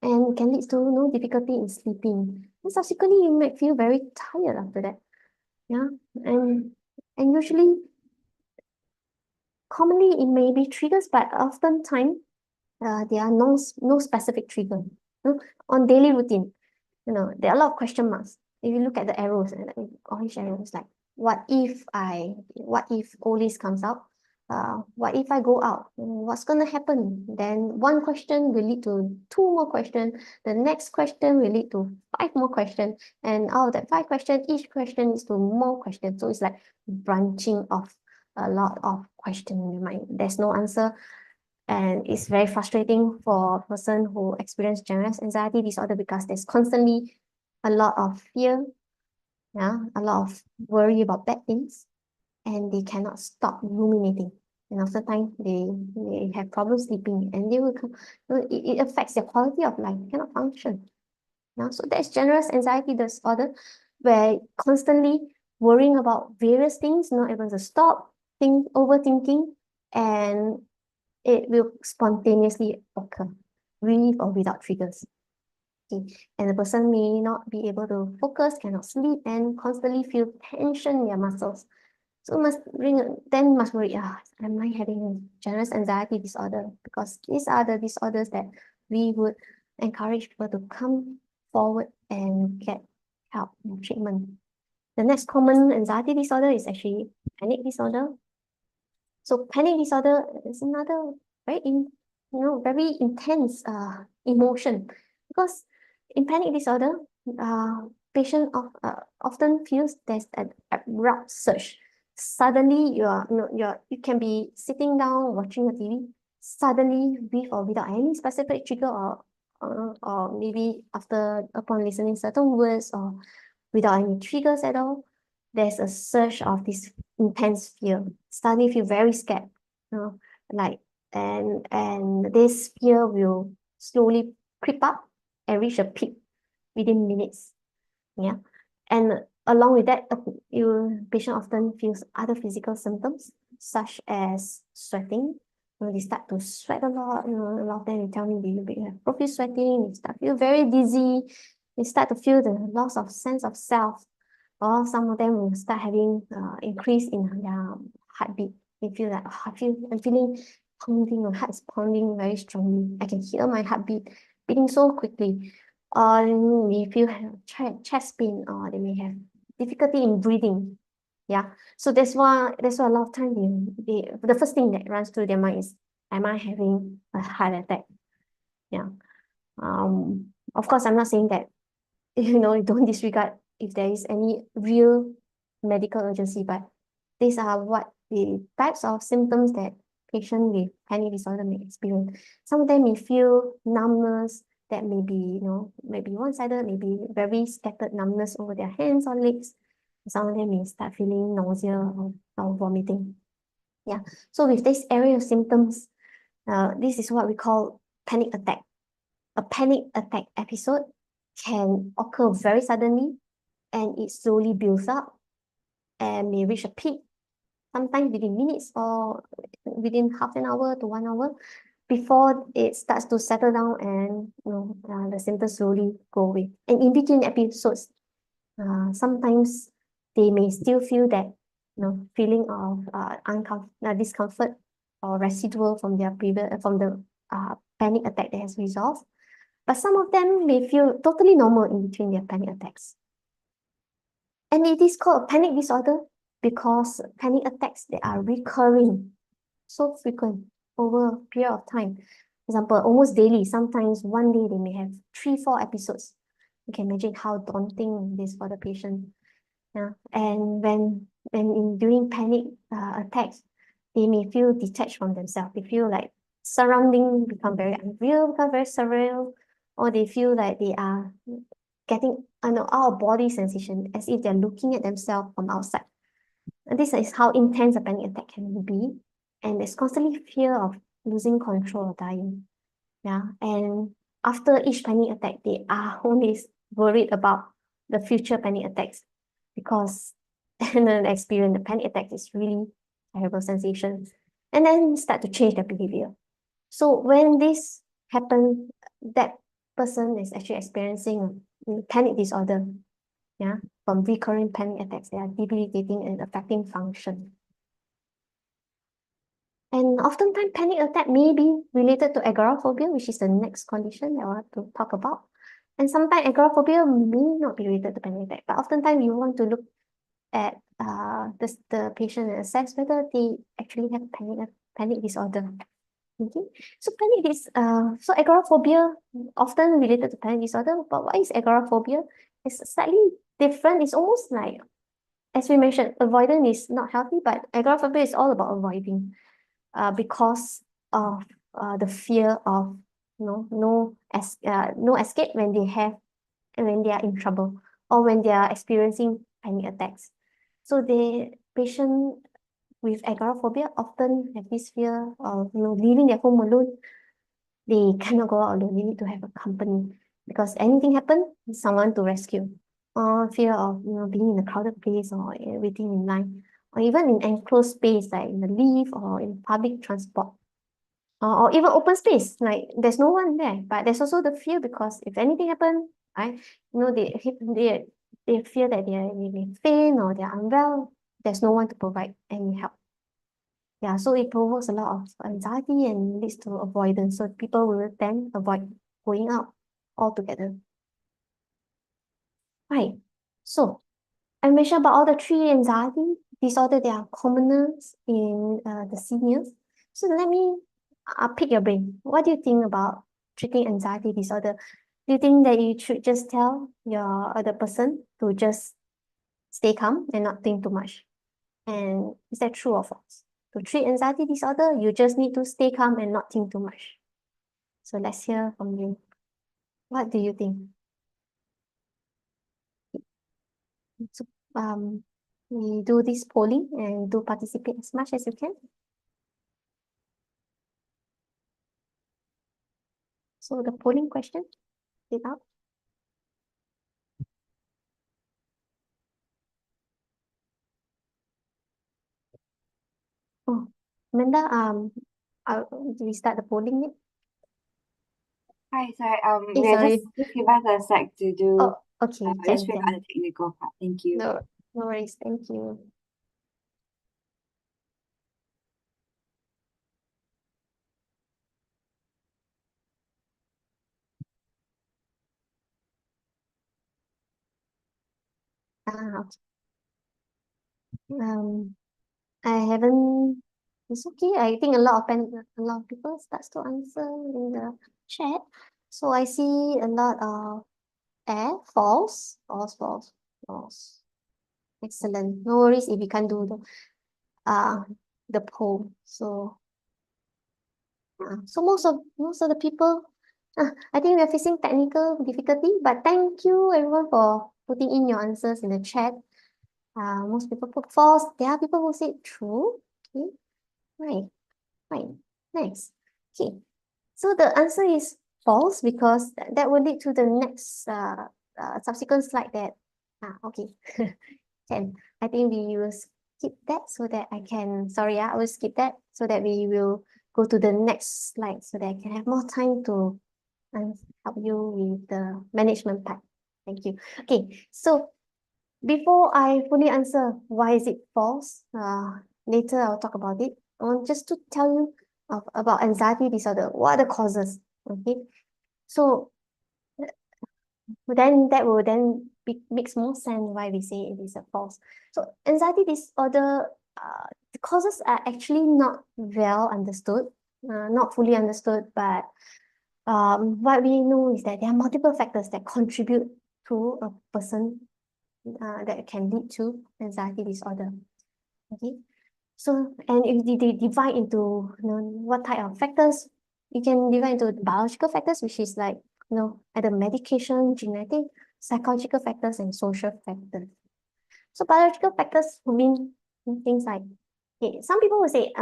and can lead to difficulty in sleeping. And subsequently, you might feel very tired after that. Yeah, and usually, commonly it may be triggers, but oftentimes there are no specific trigger. On daily routine, there are a lot of question marks. If you look at the arrows, like orange arrows, like what if all this comes out? What if I go out? What's gonna happen? Then one question will lead to 2 more questions. The next question will lead to 5 more questions. And out of that 5 questions, each question leads to more questions. So it's like branching off a lot of questions in your mind. There's no answer. And it's very frustrating for a person who experiences generalized anxiety disorder because there's constantly a lot of fear, a lot of worry about bad things, and they cannot stop ruminating. And after time, they have problems sleeping, and it affects their quality of life. They cannot function. So that's generalized anxiety disorder, where constantly worrying about various things, not able to stop, overthinking, and it will spontaneously occur, with or without triggers. Okay. And the person may not be able to focus, cannot sleep, and constantly feel tension in their muscles. So must worry, am I having generous anxiety disorder? Because these are the disorders that we would encourage people to come forward and get help and treatment. The next common anxiety disorder is actually panic disorder. So panic disorder is another very intense emotion, because in panic disorder, patient often feels there's an abrupt surge. Suddenly, you can be sitting down watching a TV. Suddenly, with or without any specific trigger, or maybe upon listening certain words, or without any triggers at all, there's a surge of this intense fear. Suddenly feel very scared, you know, like and this fear will slowly creep up and reach a peak within minutes. Yeah. And along with that, your patient often feels other physical symptoms such as sweating. They start to sweat a lot. A lot of them they tell me they have profuse sweating. They start to feel very dizzy. They start to feel the loss of sense of self, or some of them will start having increase in their heartbeat. They feel like, I'm feeling pounding, my heart is pounding very strongly. I can hear my heartbeat beating so quickly. Or if you have chest pain, or they may have difficulty in breathing. Yeah. So that's why a lot of time the first thing that runs through their mind is, am I having a heart attack? Yeah. Of course, I'm not saying that don't disregard if there is any real medical urgency, but these are what the types of symptoms that patient with panic disorder may experience. Some of them may feel numbness that may be, maybe one-sided, maybe very scattered numbness over their hands or legs. Some of them may start feeling nausea or vomiting. Yeah. So with this area of symptoms, this is what we call panic attack. A panic attack episode can occur very suddenly, and it slowly builds up and may reach a peak, sometimes within minutes or within half an hour to 1 hour, before it starts to settle down and the symptoms slowly go away. And in between episodes, sometimes they may still feel that feeling of discomfort or residual from their previous from the panic attack that has resolved. But some of them may feel totally normal in between their panic attacks. And it is called a panic disorder because panic attacks that are recurring, so frequent over a period of time. For example, almost daily, sometimes one day they may have 3, 4 episodes. You can imagine how daunting this for the patient. Yeah. And during panic attacks, they may feel detached from themselves. They feel like surrounding become very unreal, become very surreal, or they feel like they are getting an out of body sensation, as if they're looking at themselves from outside. And this is how intense a panic attack can be. And there's constantly fear of losing control or dying. Yeah. And after each panic attack, they are always worried about the future panic attacks, because the experience, the panic attack is really terrible sensations. And then start to change their behavior. So when this happens, that person is actually experiencing panic disorder, yeah, from recurring panic attacks. They are debilitating and affecting function. And oftentimes panic attack may be related to agoraphobia, which is the next condition that I want to talk about. And sometimes agoraphobia may not be related to panic attack, but oftentimes you want to look at the patient and assess whether they actually have panic disorder. Okay, so agoraphobia often related to panic disorder, but what is agoraphobia? It's slightly different. It's almost like, as we mentioned, avoidance is not healthy, but agoraphobia is all about avoiding, because of the fear of no escape when they are in trouble, or when they are experiencing panic attacks. So the patient with agoraphobia often have this fear of leaving their home alone. They cannot go out alone. They need to have a company, because anything happen, someone to rescue. Or fear of being in a crowded place, or waiting in line, or even in enclosed space like in the lift or in public transport. or even open space, like there's no one there, but there's also the fear because if anything happen, right, they fear that they may faint or they're unwell. There's no one to provide any help. Yeah, so it provokes a lot of anxiety and leads to avoidance. So people will then avoid going out altogether. Right. So I mentioned about all the three anxiety disorder that are commoners in the seniors. So let me pick your brain. What do you think about treating anxiety disorder? Do you think that you should just tell your other person to just stay calm and not think too much? And is that true or false? To treat anxiety disorder, you just need to stay calm and not think too much. So let's hear from you. What do you think? So, we do this polling and do participate as much as you can. So the polling question is up. Oh, Amanda, do we start the polling yet? Hi, sorry. Eh, We're just sorry. give us a sec to do. Oh, okay, Just can, figure out can. the technical part. Thank you. No, no worries. Thank you. Okay. I haven't. It's okay. I think a lot of people starts to answer in the chat. So I see a lot of false, false, false, false. Excellent. No worries if you can't do the poll. So so most of the people, I think we are facing technical difficulty, but thank you everyone for putting in your answers in the chat. Most people put false. There are people who say true. Okay, right, right. Next. Okay, so the answer is false because that will lead to the next subsequent slide that okay. Can I think we will skip that so that I can sorry, I will skip that so that we will go to the next slide so that I can have more time to help you with the management part. Thank you. Okay, so before I fully answer why is it false, later I'll talk about it. I want just to tell you about anxiety disorder. What are the causes? Okay, so then that will then makes more sense why we say it is a false. So anxiety disorder, the causes are actually not well understood, not fully understood, but what we know is that there are multiple factors that contribute to a person that can lead to anxiety disorder. Okay, so and if they divide into what type of factors, you can divide into biological factors, which is like either medication, genetic, psychological factors, and social factors. So biological factors would mean things like okay, some people will say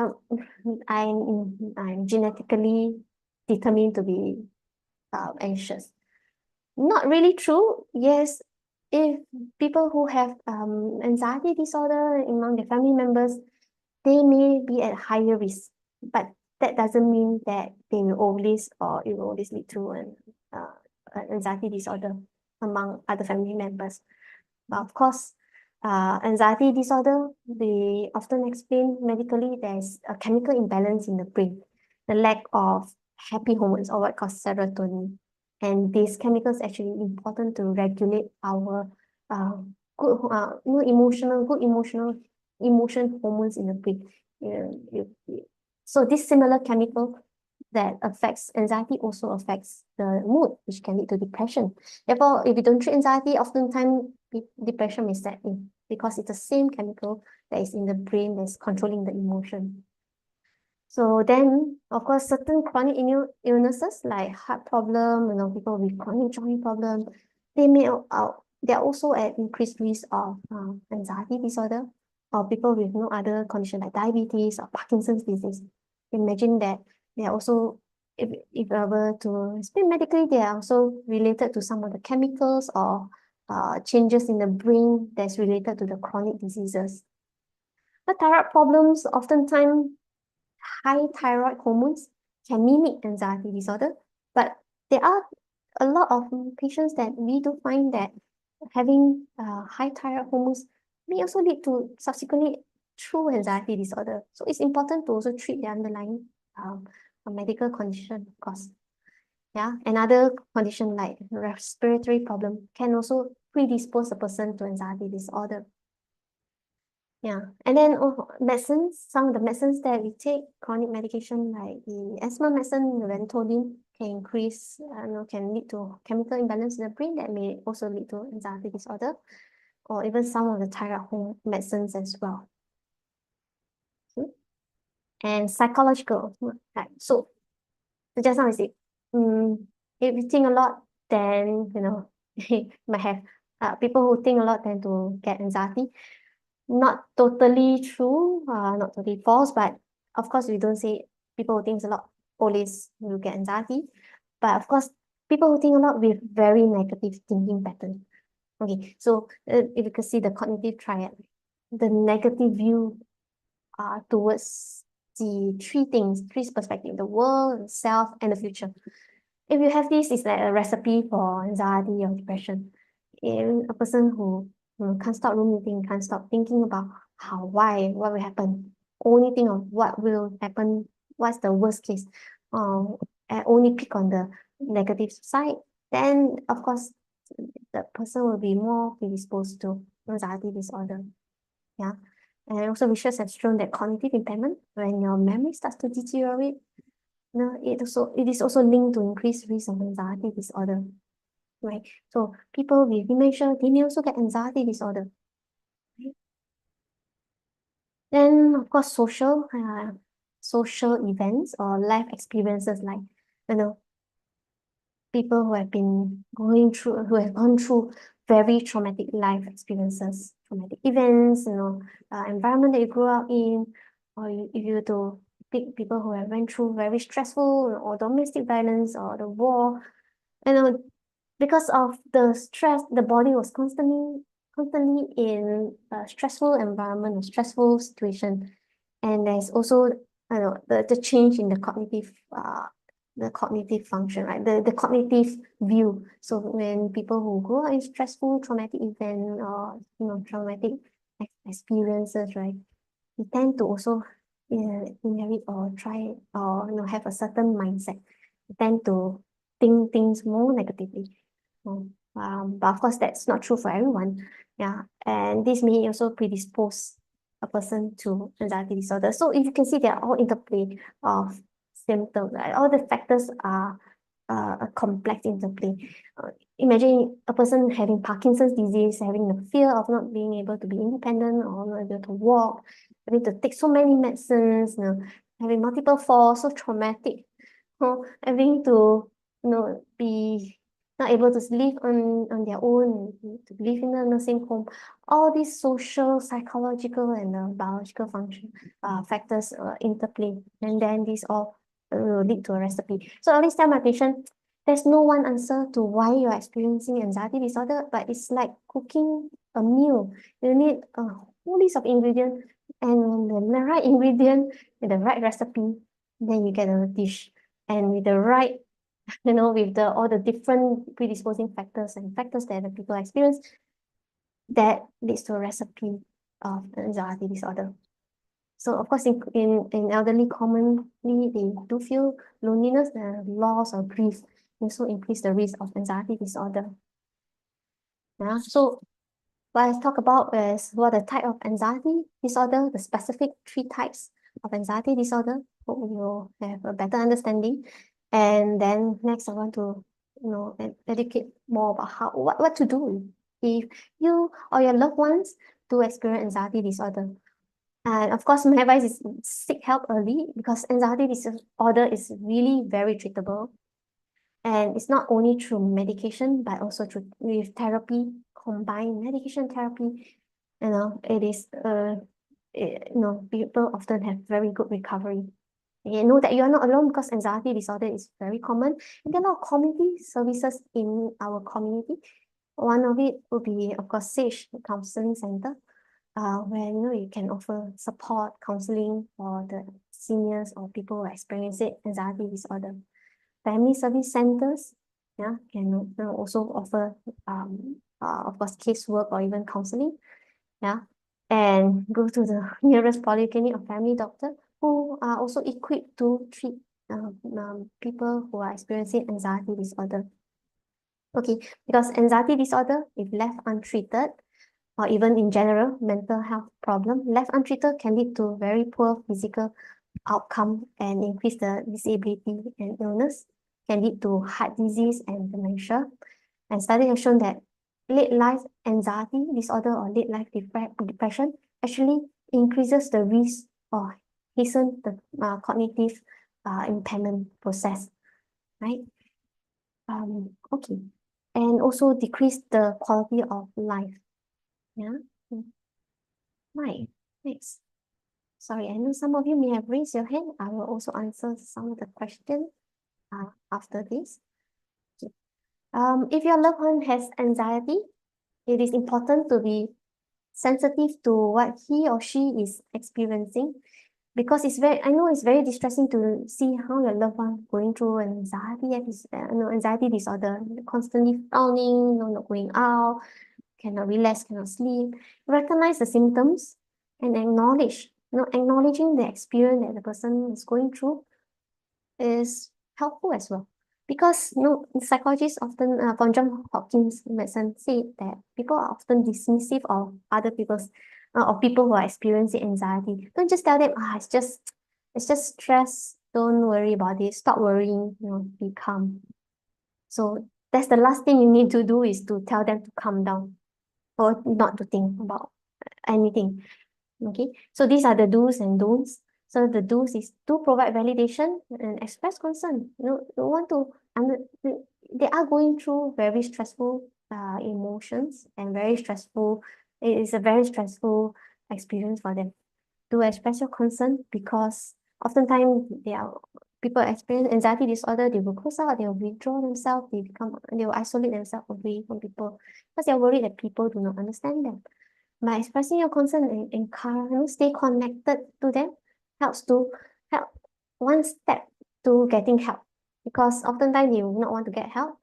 I'm genetically determined to be anxious. Not really true. Yes, if people who have anxiety disorder among their family members, they may be at higher risk, but that doesn't mean that they will always or it will always lead to an anxiety disorder among other family members. But of course, anxiety disorder, they often explain medically there's a chemical imbalance in the brain, the lack of happy hormones or what called serotonin. And these chemicals actually important to regulate our good emotion hormones in the brain. So this similar chemical that affects anxiety also affects the mood, which can lead to depression. Therefore, if you don't treat anxiety, oftentimes depression may set in because it's the same chemical that is in the brain that's controlling the emotion. So then, of course, certain chronic illnesses like heart problem, people with chronic joint problem, they may they're also at increased risk of anxiety disorder, or people with no other condition like diabetes or Parkinson's disease. Imagine that they are also, if I were to explain medically, they are also related to some of the chemicals or changes in the brain that's related to the chronic diseases. The thyroid problems oftentimes high thyroid hormones can mimic anxiety disorder, but there are a lot of patients that we do find that having high thyroid hormones may also lead to subsequently true anxiety disorder. So it's important to also treat the underlying medical condition, of course. Yeah, another condition like respiratory problem can also predispose a person to anxiety disorder. Yeah, and then medicines, some of the medicines that we take, chronic medication like the asthma medicine, Ventolin, can increase, can lead to chemical imbalance in the brain that may also lead to anxiety disorder, or even some of the thyroid hormone medicines as well. And psychological, right? So just now I said, if you think a lot, then you might have people who think a lot tend to get anxiety. Not totally true, not totally false, but of course we don't say people who think a lot always will get anxiety. But of course, people who think a lot with very negative thinking pattern. Okay, so if you can see the cognitive triad, the negative view towards the three perspectives, the world, the self, and the future. If you have this, it's like a recipe for anxiety or depression. In a person who can't stop ruminating, can't stop thinking about what will happen, only think of what will happen, what's the worst case, and only pick on the negative side, then of course the person will be more predisposed to anxiety disorder. Yeah. And also research has shown that cognitive impairment, when your memory starts to deteriorate, it is also linked to increased risk of anxiety disorder. Right. So people with dementia, they may also get anxiety disorder. Right? Then of course social events or life experiences like people who have gone through very traumatic life experiences, traumatic events, environment that you grew up in, or if you were to pick people who have went through very stressful or domestic violence or the war, because of the stress, the body was constantly in a stressful environment, a stressful situation. And there's also, the change in the cognitive function, right? The cognitive view. So when people who grow up in stressful, traumatic event or, traumatic experiences, right? We tend to also inherit or try or, have a certain mindset. We tend to think things more negatively. But of course, that's not true for everyone. Yeah, and this may also predispose a person to anxiety disorder. So if you can see, they are all interplay of symptoms, right? All the factors are a complex interplay. Imagine a person having Parkinson's disease, having the fear of not being able to be independent or not able to walk, having to take so many medicines, having multiple falls, so traumatic, having to, be not able to live on their own, to live in a nursing home. All these social, psychological, and biological function factors interplay, and then these all will lead to a recipe. So I always tell my patient, there's no one answer to why you're experiencing anxiety disorder, but it's like cooking a meal. You need a whole list of ingredients, and the right ingredient with the right recipe, then you get a dish. And with the right, with all the different predisposing factors and factors that the people experience, that leads to a recipe of anxiety disorder. So of course, in elderly, commonly they do feel loneliness and loss or grief, also increase the risk of anxiety disorder. Yeah. So what I talk about is what the type of anxiety disorder, the specific 3 types of anxiety disorder. Hope you will have a better understanding. And then next, I want to, educate more about what to do if you or your loved ones do experience anxiety disorder. And of course, my advice is seek help early, because anxiety disorder is really very treatable. And it's not only through medication, but also with therapy, combined medication therapy. It is, people often have very good recovery. You know that you are not alone, because anxiety disorder is very common. And there are a lot of community services in our community. One of it will be, of course, SAGE, the Counselling Center. where you can offer support, counseling for the seniors or people who experience anxiety disorder. Family service centers, can also offer of course casework or even counseling, and go to the nearest polyclinic or family doctor who are also equipped to treat people who are experiencing anxiety disorder. Okay, because anxiety disorder, if left untreated, or even in general mental health problem, left untreated can lead to very poor physical outcome and increase the disability and illness, can lead to heart disease and dementia. And studies have shown that late life anxiety disorder or late life depression actually increases the risk or hasten the cognitive impairment process, right? Okay. And also decrease the quality of life. Yeah. Right. Next. Sorry, I know some of you may have raised your hand. I will also answer some of the questions after this. Okay. If your loved one has anxiety, it is important to be sensitive to what he or she is experiencing, because I know it's very distressing to see how your loved one going through an anxiety disorder, constantly frowning, not going out, cannot relax, cannot sleep. Recognize the symptoms and acknowledging the experience that the person is going through is helpful as well. Because psychologists often, from John Hopkins medicine, say that people are often dismissive of other people's, of people who are experiencing anxiety. Don't just tell them, it's just stress. Don't worry about it. Stop worrying. Be calm. So that's the last thing you need to do, is to tell them to calm down or not to think about anything. Okay, so these are the do's and don'ts. So the do's is to provide validation and express concern. You want to, they are going through very stressful emotions and very stressful, it is a very stressful experience for them. To express your concern, because oftentimes people experience anxiety disorder, they will close out, they will withdraw themselves, they will isolate themselves away from people because they're worried that people do not understand them. By expressing your concern and encourage, stay connected to them, help one step to getting help, because oftentimes they will not want to get help,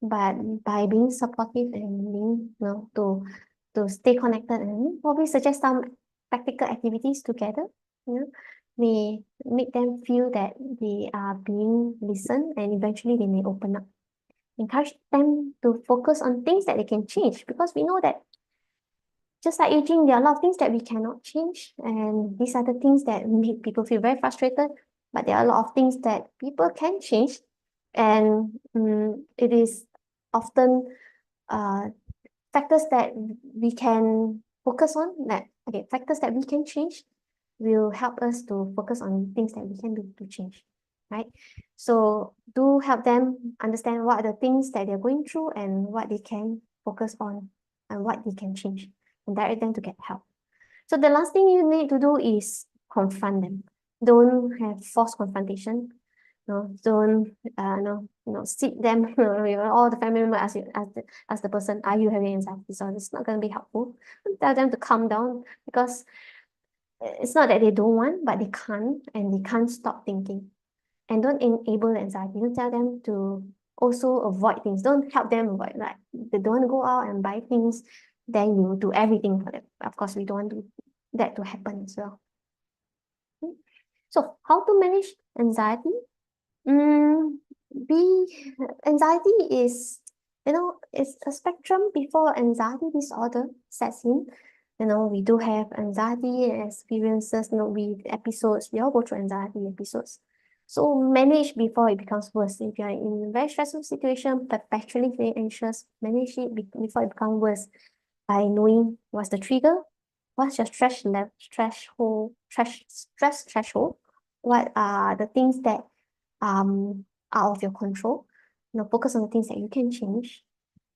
but by being supportive and being, to stay connected and probably suggest some practical activities together, may make them feel that they are being listened, and eventually they may open up. Encourage them to focus on things that they can change, because we know that just like aging, there are a lot of things that we cannot change, and these are the things that make people feel very frustrated. But there are a lot of things that people can change, and it is often factors that we can focus on. Factors that we can change will help us to focus on things that we can do to change, right? So do help them understand what are the things that they're going through and what they can focus on and what they can change, and direct them to get help. So the last thing you need to do is confront them. Don't have forced confrontation. Don't sit them. All the family members ask the person, "Are you having anxiety disorder?" It's not going to be helpful. Tell them to calm down, because it's not that they don't want, but they can't, and they can't stop thinking. And don't enable anxiety. Don't tell them to also avoid things. Don't help them avoid, like they don't want to go out and buy things, then you do everything for them. Of course, we don't want that to happen as well. So how to manage anxiety? Anxiety is, it's a spectrum before anxiety disorder sets in. We do have anxiety experiences, episodes. We all go through anxiety episodes. So manage before it becomes worse. If you're in a very stressful situation, perpetually feeling anxious, manage it before it becomes worse by knowing what's the trigger, what's your stress threshold, what are the things that out of your control. Focus on the things that you can change.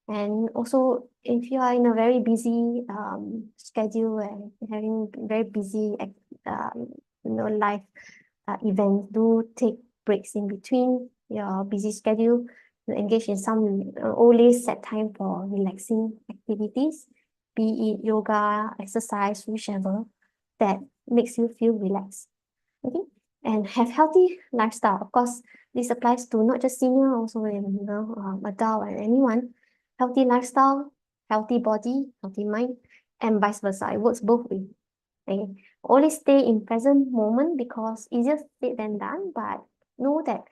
And also, if you are in a very busy schedule and having very busy life events, do take breaks in between your busy schedule. Engage in some only set time for relaxing activities, be it yoga, exercise, whichever, that makes you feel relaxed. Okay, and have healthy lifestyle. Of course, this applies to not just senior, also adult and anyone. Healthy lifestyle, healthy body, healthy mind, and vice versa. It works both ways. Okay, always stay in present moment because easier said than done. But know that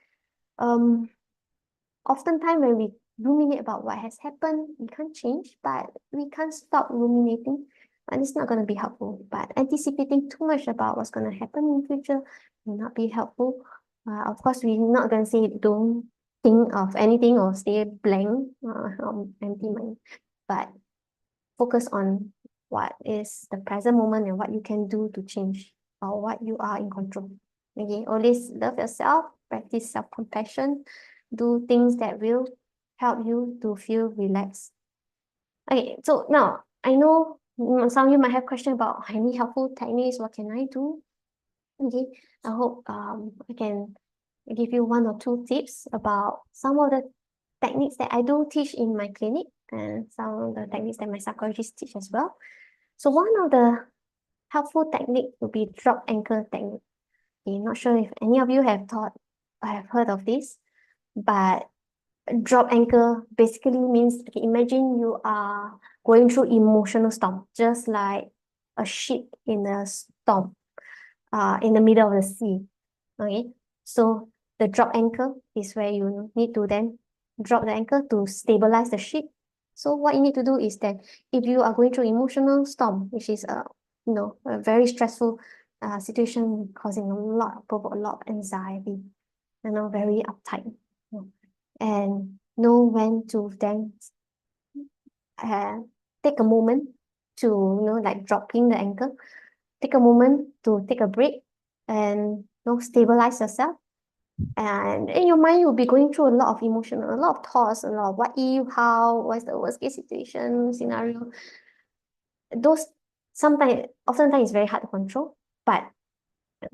oftentimes when we ruminate about what has happened, we can't change, but we can't stop ruminating, and it's not going to be helpful. But anticipating too much about what's going to happen in future will not be helpful. Of course, we're not going to say don't think of anything or stay blank, empty mind, but focus on what is the present moment and what you can do to change or what you are in control. Okay, always love yourself, practice self-compassion, do things that will help you to feel relaxed. Okay, so now I know some of you might have questions about any helpful techniques, what can I do? Okay, I hope I can give you one or two tips about some of the techniques that I do teach in my clinic and some of the techniques that my psychologists teach as well. So one of the helpful technique would be drop anchor technique. Okay, not sure if any of you have heard of this, but drop anchor basically means, okay, imagine you are going through emotional storm, just like a ship in a storm, in the middle of the sea. Okay, so the drop anchor is where you need to then drop the anchor to stabilize the ship. So what you need to do is that if you are going through emotional storm, which is a very stressful situation causing a lot of anxiety, very uptight, and know when to then take a moment to like dropping the anchor, take a moment to take a break and stabilize yourself. And in your mind, you'll be going through a lot of emotion, a lot of thoughts, a lot of what if, how, what's the worst case situation, scenario. Those oftentimes it's very hard to control, but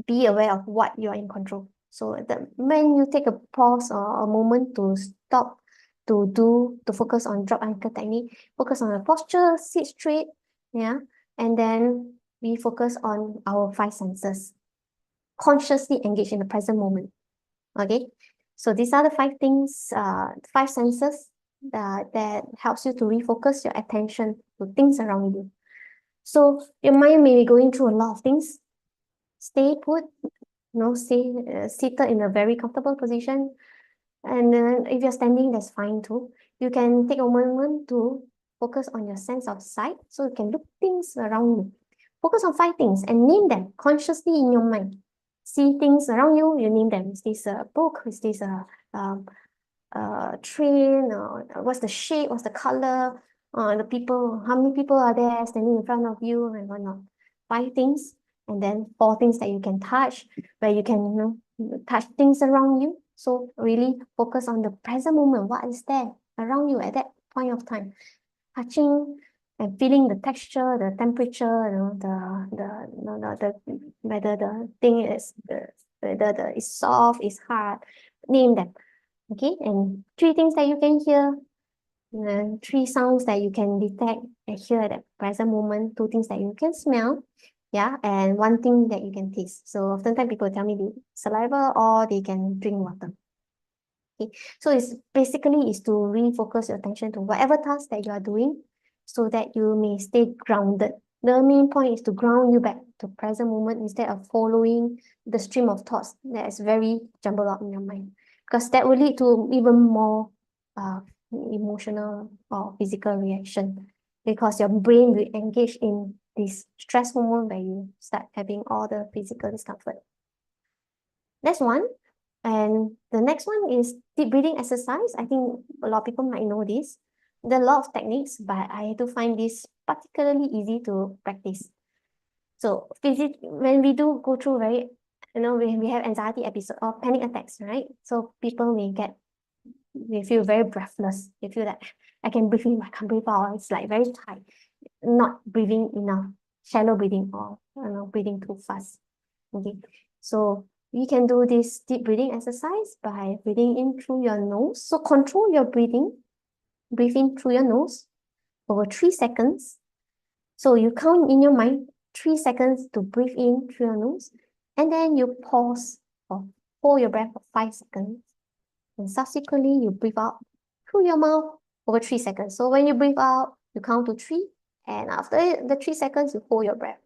be aware of what you're in control. So when you take a pause or a moment to stop, to focus on drop anchor technique, focus on the posture, sit straight, yeah, and then we focus on our five senses. Consciously engage in the present moment. Okay, so these are the five senses that helps you to refocus your attention to things around you. So your mind may be going through a lot of things. Stay put, stay seated in a very comfortable position. And then if you're standing, that's fine too. You can take a moment to focus on your sense of sight, so you can look things around you. Focus on five things and name them consciously in your mind. See things around you, you name them. Is this a book? Is this a train? What's the shape? What's the color? The people, how many people are there standing in front of you and whatnot. Five things, and then four things that you can touch, where you can, touch things around you. So really focus on the present moment. What is there around you at that point of time? Touching and feeling the texture, the temperature, whether the thing is whether is soft, is hard. Name them. Okay, and three things that you can hear, three sounds that you can detect and hear at that present moment, two things that you can smell, yeah, and one thing that you can taste. So oftentimes people tell me the saliva or they can drink water. Okay, so it's basically is to refocus your attention to whatever task that you are doing so that you may stay grounded. The main point is to ground you back to present moment instead of following the stream of thoughts that is very jumbled up in your mind, because that will lead to even more emotional or physical reaction, because your brain will engage in this stress hormone where you start having all the physical discomfort. That's one. And the next one is deep breathing exercise. I think a lot of people might know this. There are a lot of techniques, but I do find this particularly easy to practice. So when we do go through when we have anxiety episode or panic attacks, right? So people they feel very breathless. They feel that I can breathe in, I can't breathe out. It's like very tight, not breathing enough, shallow breathing or breathing too fast. Okay, so we can do this deep breathing exercise by breathing in through your nose. So control your breathing. Breathe in through your nose over 3 seconds. So you count in your mind 3 seconds to breathe in through your nose, and then you pause or hold your breath for 5 seconds. And subsequently, you breathe out through your mouth over 3 seconds. So when you breathe out, you count to three, and after the 3 seconds, you hold your breath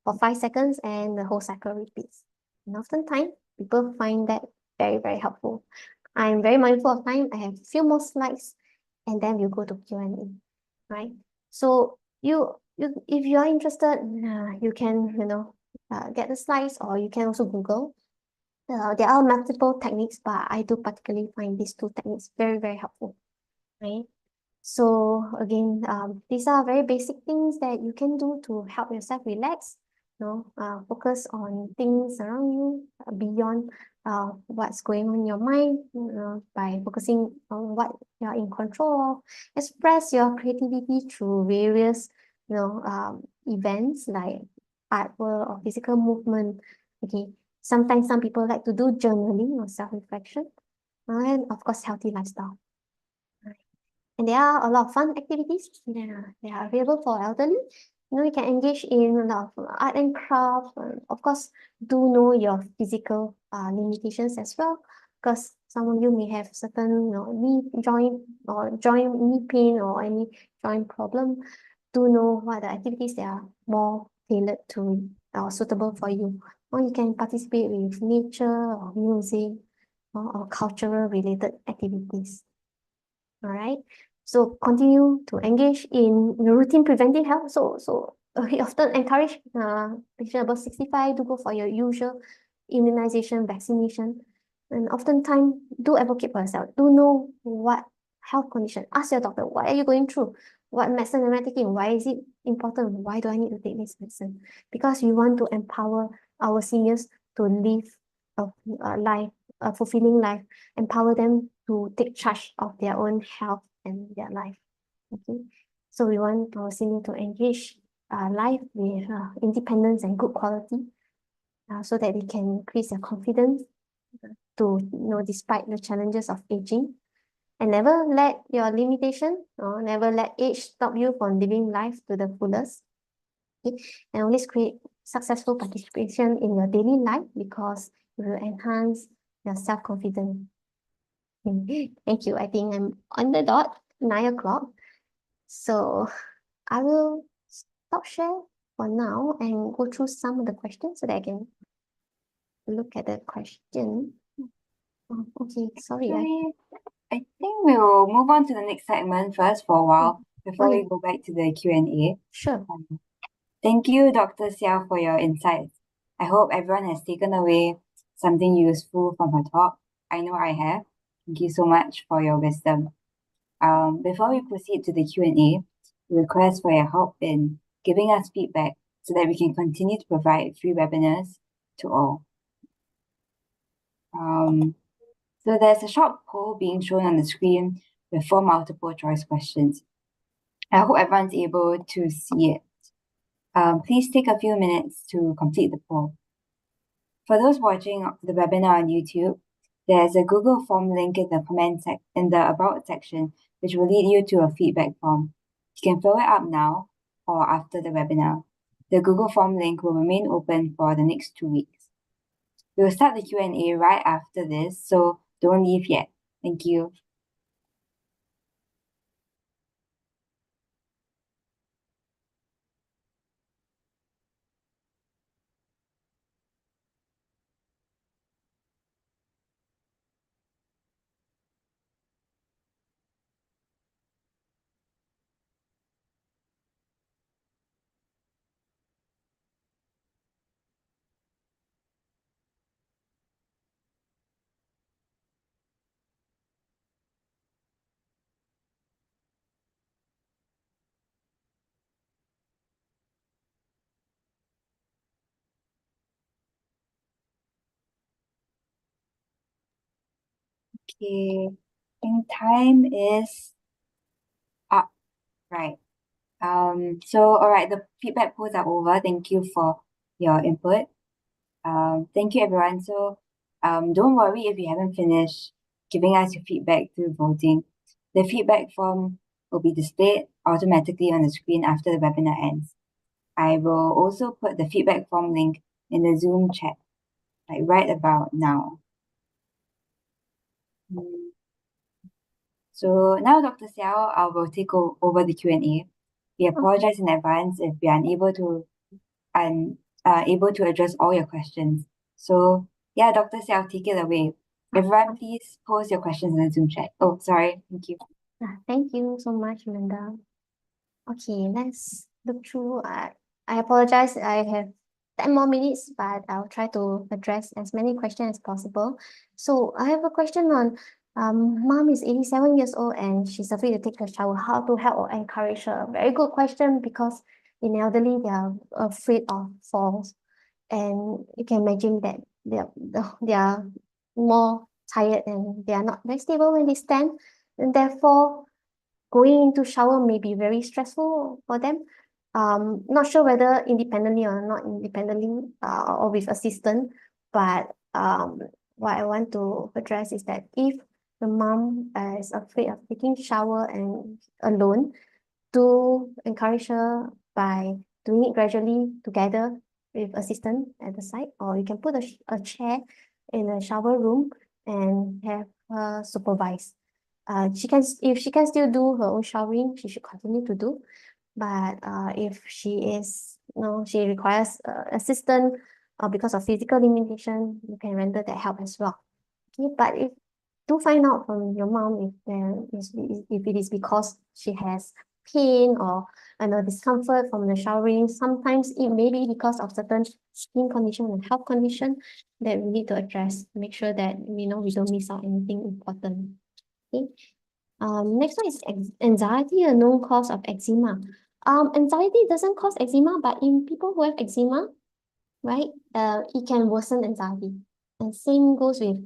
for 5 seconds, and the whole cycle repeats. And oftentimes, people find that very, very helpful. I'm very mindful of time. I have a few more slides, and then we'll go to Q&A, right? So if you are interested, you can, get the slides, or you can also Google. There are multiple techniques, but I do particularly find these two techniques very, very helpful, right? So again, these are very basic things that you can do to help yourself relax, focus on things around you beyond what's going on in your mind, by focusing on what you're in control of. Express your creativity through various, events like artwork or physical movement. Okay, sometimes some people like to do journaling or self-reflection, and of course, healthy lifestyle. And there are a lot of fun activities. They are available for elderly. You can engage in a lot of art and craft. Of course, do know your physical limitations as well, because some of you may have certain, knee joint or joint knee pain or any joint problem. Do know what the activities that are more tailored to or suitable for you. Or you can participate with nature or music or cultural related activities. All right. So continue to engage in routine preventive health. We often encourage patients above 65 to go for your usual immunization, vaccination. And oftentimes, do advocate for yourself. Do know what health condition. Ask your doctor, what are you going through? What medicine am I taking? Why is it important? Why do I need to take this medicine? Because we want to empower our seniors to live a life, a fulfilling life, empower them to take charge of their own health and their life. Okay, so we want our senior to engage life with independence and good quality, so that they can increase their confidence to, despite the challenges of aging. And never let your limitation, or never let age stop you from living life to the fullest. Okay? And always create successful participation in your daily life, because it will enhance your self-confidence. Thank you. I think I'm on the dot, 9 o'clock. So I will stop share for now and go through some of the questions so that I can look at the question. Oh, okay, sorry. Actually, I think we'll move on to the next segment first for a while before we Okay, go back to the Q&A. sure. Thank you, Dr. Xiao, for your insights. I hope everyone has taken away something useful from her talk. I know I have. Thank you so much for your wisdom. Before we proceed to the Q&A, we request for your help in giving us feedback so that we can continue to provide free webinars to all. So there's a short poll being shown on the screen with 4 multiple choice questions. I hope everyone's able to see it. Please take a few minutes to complete the poll. For those watching the webinar on YouTube, there's a Google form link in the About section, which will lead you to a feedback form. You can fill it up now or after the webinar. The Google form link will remain open for the next 2 weeks. We'll start the Q&A right after this, so don't leave yet. Thank you. Okay, and time is up, right? All right, the feedback polls are over. Thank you for your input. Thank you, everyone. So, don't worry if you haven't finished giving us your feedback through voting. The feedback form will be displayed automatically on the screen after the webinar ends. I will also put the feedback form link in the Zoom chat, like right about now. So now, Dr. Xiao, I will take over the Q&A. We apologize in advance if we are able to address all your questions. So yeah, Dr. Xiao, take it away. Everyone, please post your questions in the Zoom chat. Oh, sorry. Thank you. Thank you so much, Amanda. Okay, let's look through. I apologize. I have 10 more minutes, but I'll try to address as many questions as possible. So I have a question on mom is 87 years old and she's afraid to take a shower. How to help or encourage her? Very good question, because in elderly, they are afraid of falls. And you can imagine that they are more tired and they are not very stable when they stand. And therefore, going into shower may be very stressful for them. Not sure whether independently or not independently, or with assistant, but what I want to address is that if the mom is afraid of taking shower and alone, to encourage her by doing it gradually together with assistant at the side, or you can put a chair in the shower room and have her supervise. If she can still do her own showering, she should continue to do. But if she requires assistance because of physical limitation, you can render that help as well. Okay, but if do find out from your mom if it is because she has pain or discomfort from the showering. Sometimes it may be because of certain skin condition and health condition that we need to address. Make sure that we don't miss out anything important. Okay. Next one is anxiety, a known cause of eczema. Anxiety doesn't cause eczema, but in people who have eczema, right, it can worsen anxiety. And same goes with,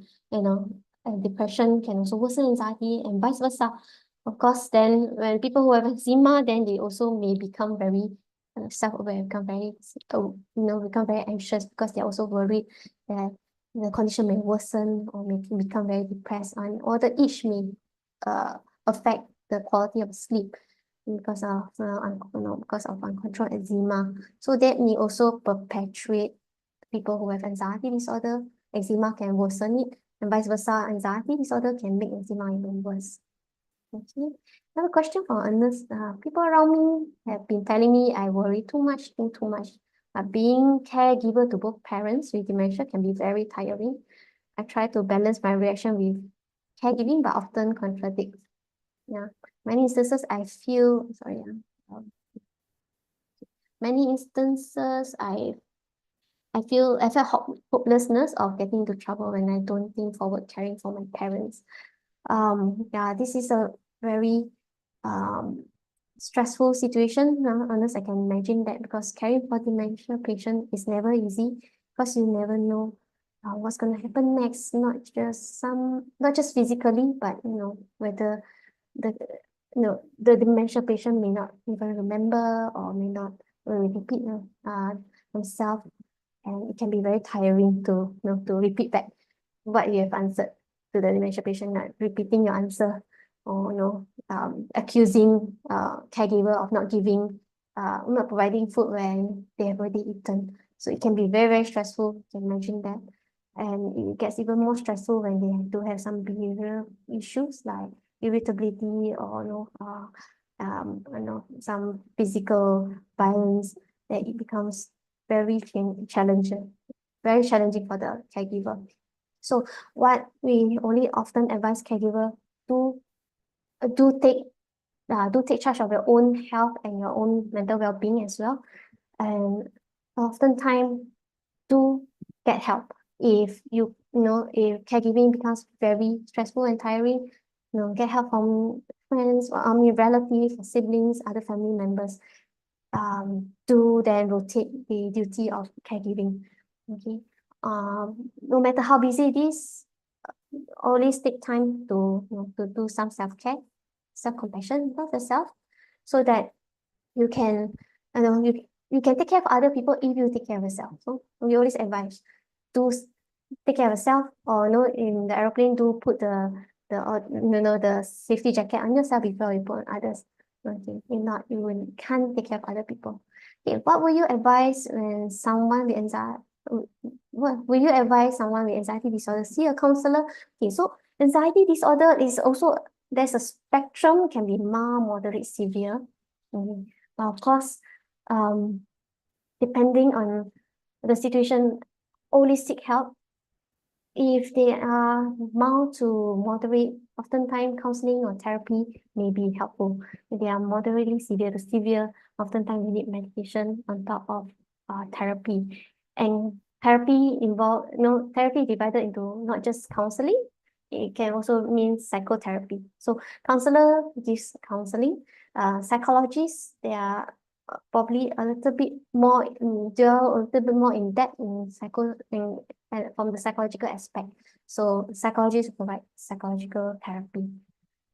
depression can also worsen anxiety and vice versa. Of course, then when people who have eczema, then they also may become very self-aware, become very anxious because they're also worried that the condition may worsen or may become very depressed, or the itch may affect the quality of sleep because of uncontrolled eczema. So that may also perpetuate people who have anxiety disorder. Eczema can worsen it, and vice versa. Anxiety disorder can make eczema even worse. Okay. I have a question for Ernest. People around me have been telling me I worry too much, think too much. Being caregiver to both parents with dementia can be very tiring. I try to balance my reaction with caregiving, but often contradict. Yeah, many instances I feel many instances I felt hopelessness of getting into trouble when I don't think forward caring for my parents. Yeah, this is a very stressful situation. Honest, I can imagine that, because caring for dementia patient is never easy, because you never know what's going to happen next. Not just physically, but whether the the dementia patient may not even remember or may not repeat themselves, and it can be very tiring to repeat back what you have answered to the dementia patient, not repeating your answer, or accusing caregiver of not providing food when they have already eaten. So it can be very, very stressful. You can imagine that. And it gets even more stressful when they do have some behavioral issues like irritability or some physical violence, that it becomes very challenging for the caregiver. So what we only often advise caregiver to do take charge of your own health and your own mental well-being as well. And oftentimes do get help if if caregiving becomes very stressful and tiring. Get help from friends or relatives or siblings, other family members, to then rotate the duty of caregiving. Okay. No matter how busy it is, always take time to do some self-care, self-compassion, love yourself, so that you can you can take care of other people if you take care of yourself. So we always advise to take care of yourself, or in the aeroplane, do put the safety jacket on yourself before you put on others. Okay, if not, can't take care of other people. Okay, what would you advise when someone with anxiety? What will you advise someone with anxiety disorder? See a counselor. Okay, so anxiety disorder is also there's a spectrum, can be mild, moderate, severe. But of course, um, depending on the situation, always seek help. If they are mild to moderate, oftentimes counseling or therapy may be helpful. If they are moderately severe to severe, oftentimes we need medication on top of therapy. And therapy therapy divided into not just counseling, it can also mean psychotherapy. So counselor gives counseling. Psychologists, they are probably a little bit more a little bit more in depth in from the psychological aspect. So psychologists provide psychological therapy.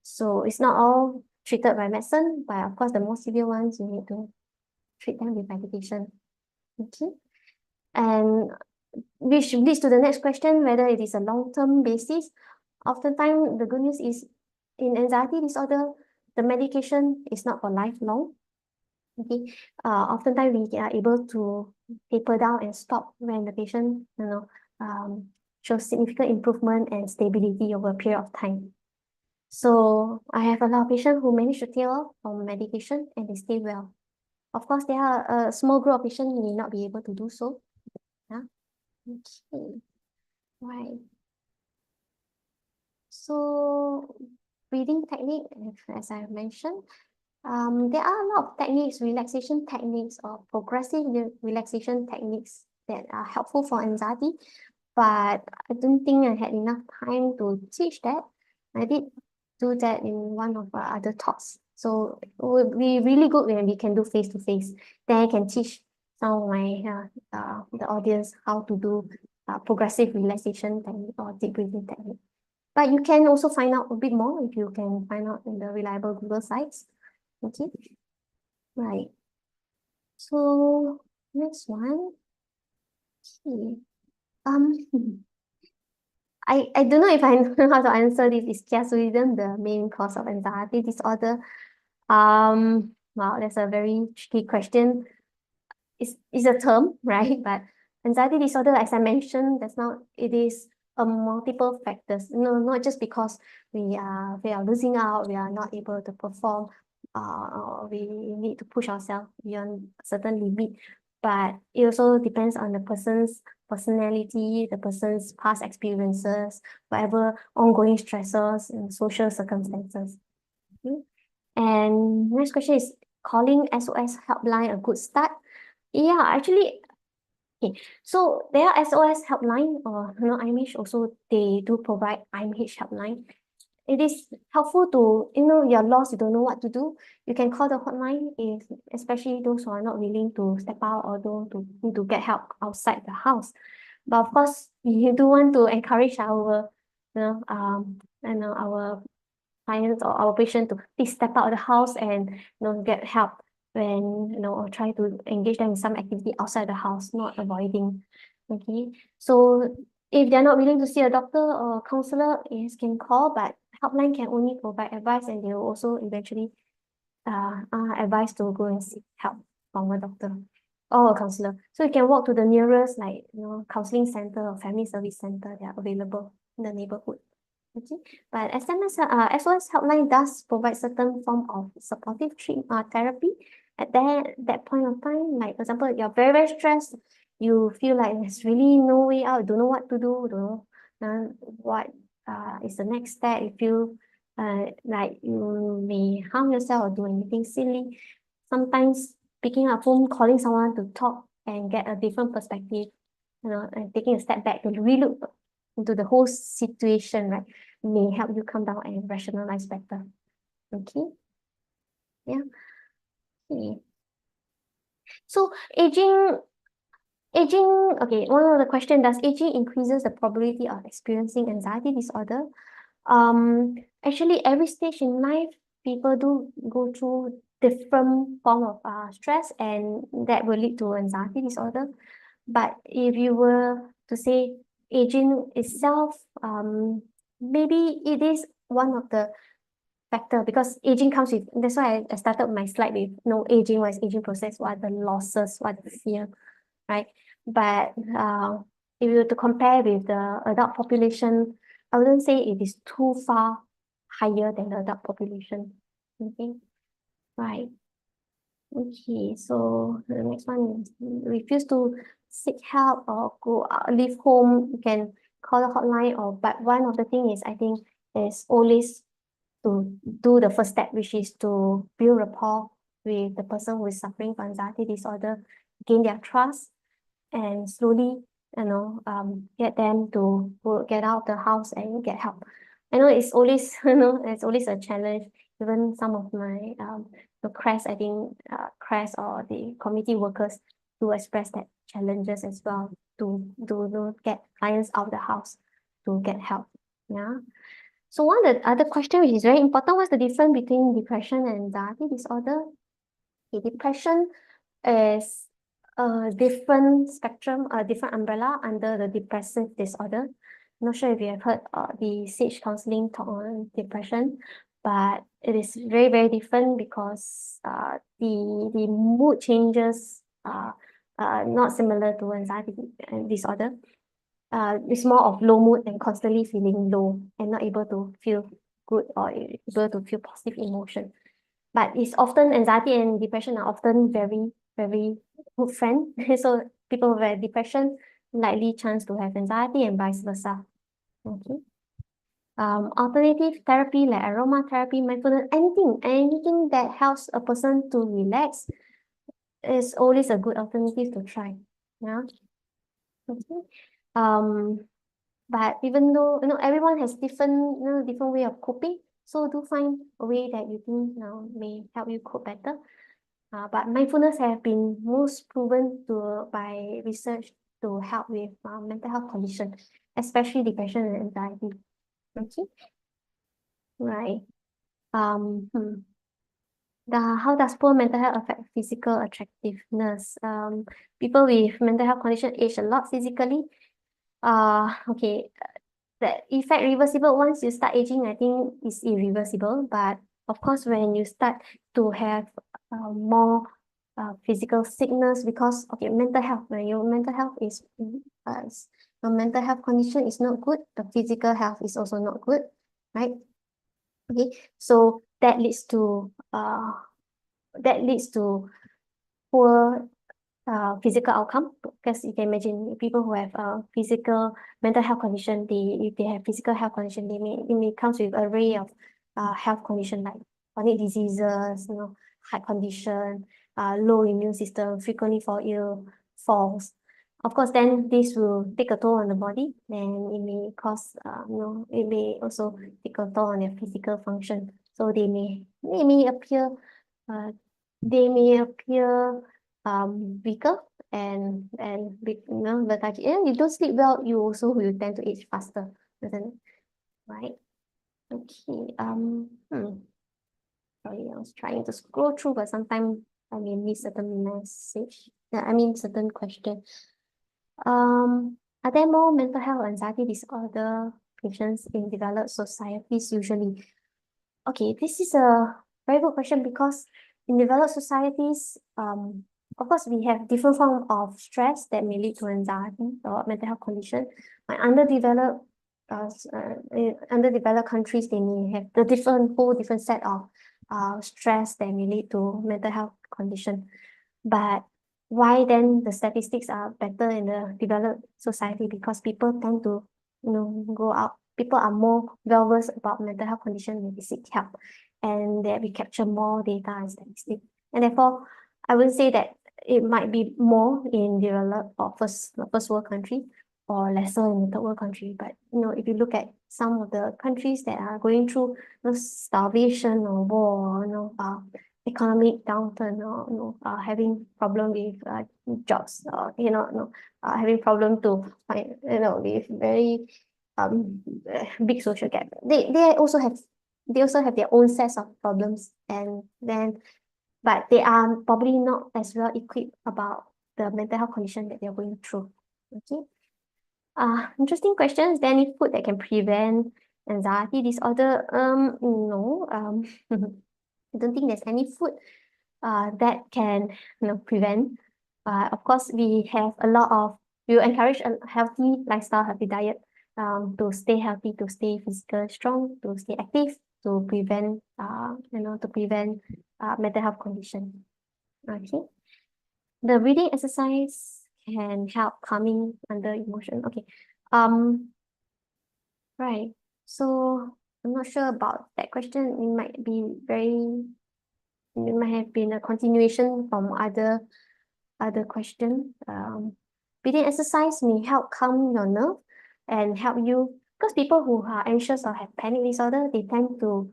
So it's not all treated by medicine, but of course the more severe ones you need to treat them with medication. Okay. And which leads to the next question, whether it is a long-term basis. Oftentimes the good news is in anxiety disorder, the medication is not for lifelong. Okay, oftentimes we are able to taper down and stop when the patient, shows significant improvement and stability over a period of time. So I have a lot of patients who manage to taper off from medication and they stay well. Of course, there are a small group of patients who may not be able to do so. Yeah. Okay. Right. So breathing technique, as I mentioned, there are a lot of techniques, relaxation techniques or progressive relaxation techniques that are helpful for anxiety, but I don't think I had enough time to teach that. I did do that in one of our other talks. So it would be really good when we can do face to face. Then I can teach some of my the audience how to do progressive relaxation technique or deep breathing technique. But you can also find out a bit more if you can find out in the reliable Google sites. Okay, right. So next one. Okay. I don't know if I know how to answer this. Is Chiassuism the main cause of anxiety disorder? Wow, that's a very tricky question. It's a term, right? But anxiety disorder, as I mentioned, that's not, it is a multiple factors. No, not just because we are losing out, we are not able to perform, or we need to push ourselves beyond a certain limit. But it also depends on the person's personality, the person's past experiences, whatever ongoing stressors and social circumstances. Okay. And next question is, calling SOS helpline a good start? Yeah, actually, okay. So there are SOS helpline or IMH also, they do provide IMH helpline. It is helpful to, you're lost, you don't know what to do. You can call the hotline, if especially those who are not willing to step out or don't to get help outside the house. But of course, we do want to encourage our, our clients or our patient to please step out of the house and get help when or try to engage them in some activity outside the house, not avoiding. Okay, so if they're not willing to see a doctor or counselor, yes, can call, but helpline can only provide advice, and they will also eventually advise to go and seek help from a doctor or a counselor. So you can walk to the nearest, like counseling center or family service center that are available in the neighborhood. Okay, but SOS helpline does provide certain form of supportive therapy at that point of time. Like for example, you're very, very stressed, you feel like there's really no way out, don't know what to do, don't know what is the next step. You feel like you may harm yourself or do anything silly. Sometimes picking up phone, calling someone to talk and get a different perspective, and taking a step back to relook into the whole situation, right, may help you come down and rationalize better. Okay. Yeah. Okay. So okay, one of the question, does aging increases the probability of experiencing anxiety disorder? Actually, every stage in life, people do go through different form of stress, and that will lead to anxiety disorder. But if you were to say aging itself, maybe it is one of the factor, because aging comes with, that's why I started my slide with, aging, what is aging process, what are the losses, what are the fear, right? But if you were to compare with the adult population, I wouldn't say it is too far higher than the adult population. Okay, right. Okay, so the next one is refuse to seek help or go leave home. You can call a hotline, but one of the thing is, I think, is always to do the first step, which is to build rapport with the person who is suffering from anxiety disorder, gain their trust, and slowly, get them to get out of the house and get help. I know it's always, it's always a challenge. Even some of my the CRES, I think, CRES or the community workers do express that challenges as well to get clients out of the house to get help. Yeah. So one of the other question which is very important, what's the difference between depression and anxiety disorder? Okay, depression is a different spectrum, a different umbrella under the depressive disorder. Not sure if you have heard the SAGE counseling talk on depression, but it is very, very different because the mood changes are not similar to anxiety disorder. It's more of low mood and constantly feeling low and not able to feel good or able to feel positive emotion. But it's often anxiety and depression are often very, very good friends. So people with depression likely chance to have anxiety and vice versa. Okay. Alternative therapy like aromatherapy, mindfulness, anything that helps a person to relax is always a good alternative to try. Yeah. Okay. But even though everyone has different way of coping, so do find a way that you think may help you cope better. But mindfulness have been most proven by research to help with mental health condition, especially depression and anxiety. Okay, right. How does poor mental health affect physical attractiveness? People with mental health condition age a lot physically. Okay, the effect reversible once you start aging, I think is irreversible. But of course, when you start to have more physical sickness because of your mental health, when your mental health is your mental health condition is not good, the physical health is also not good, right? Okay, so that leads to poor physical outcome, because you can imagine people who have physical mental health condition, if they have physical health condition, it may comes with array of health condition like chronic diseases, heart condition, low immune system, frequently fall ill, falls. Of course, then this will take a toll on the body, and it may cause, it may also take a toll on their physical function. So they may appear, uh, weaker and big, lethargic. You don't sleep well, you also will tend to age faster, doesn't it? Right? Okay. Sorry, I was trying to scroll through, but sometimes I may miss certain message. Yeah, I mean certain question. Are there more mental health anxiety disorder patients in developed societies usually? Okay, this is a very good question, because in developed societies, of course, we have different form of stress that may lead to anxiety or mental health condition. Like underdeveloped countries, they may have the whole different set of stress that may lead to mental health condition. But why then the statistics are better in the developed society? Because people tend to, go out. People are more well-versed about mental health condition when they seek help, and that we capture more data and statistics. And therefore, I would say that it might be more in developed or first world country, or lesser in the third world country. But if you look at some of the countries that are going through starvation or war, economic downturn, or having problem with jobs, having problem to find, with very big social gap. They also have their own sets of problems, and then but they are probably not as well equipped about the mental health condition that they're going through. Okay. Interesting question. Is there any food that can prevent anxiety disorder, no, I don't think there's any food that can prevent. Of course, we have a lot of we encourage a healthy lifestyle, healthy diet, to stay healthy, to stay physically strong, to stay active, to prevent mental health condition. Okay, the breathing exercise can help calming under emotion. Okay, um, right. So I'm not sure about that question. It might have been a continuation from other question. Breathing exercise may help calm your nerve and help you because people who are anxious or have panic disorder, they tend to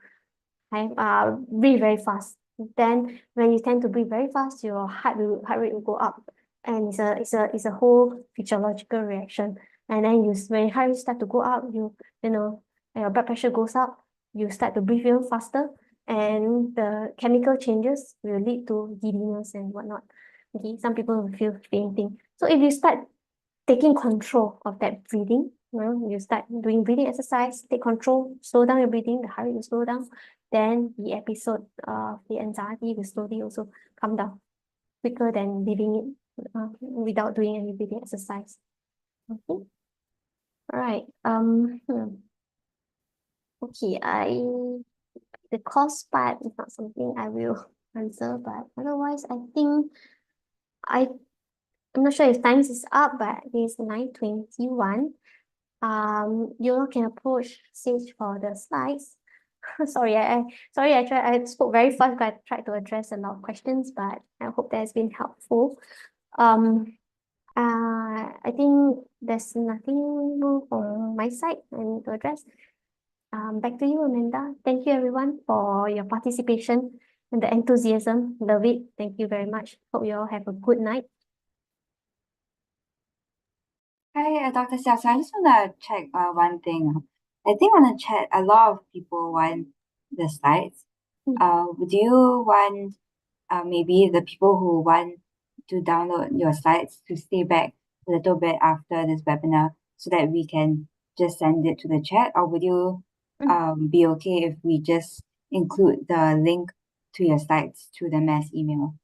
breathe very fast. Then when you tend to breathe very fast, your heart rate will go up, and it's a whole physiological reaction. And then when your heart rate start to go up, you know and your blood pressure goes up, you start to breathe even faster, and the chemical changes will lead to giddiness and whatnot. Okay, some people will feel fainting. So if you start taking control of that breathing, you start doing breathing exercise, take control, slow down your breathing, the heart rate will slow down, then the episode of the anxiety will slowly also come down quicker than leaving it without doing any breathing exercise. Okay. All right. Okay, the cost part is not something I will answer, but otherwise I think I I'm not sure if times is up, but it's 9:21. You all can approach Sage for the slides. Sorry, I spoke very fast, but I tried to address a lot of questions, but I hope that has been helpful. I think there's nothing more from my side I need to address. Back to you, Amanda. Thank you everyone for your participation and the enthusiasm. Love it. Thank you very much. Hope you all have a good night. Hi, Dr. Xiao. So I just want to check one thing. I think on the chat, a lot of people want the slides. Would you want maybe the people who want to download your slides to stay back a little bit after this webinar so that we can just send it to the chat? Or would you be okay if we just include the link to your slides to the mass email?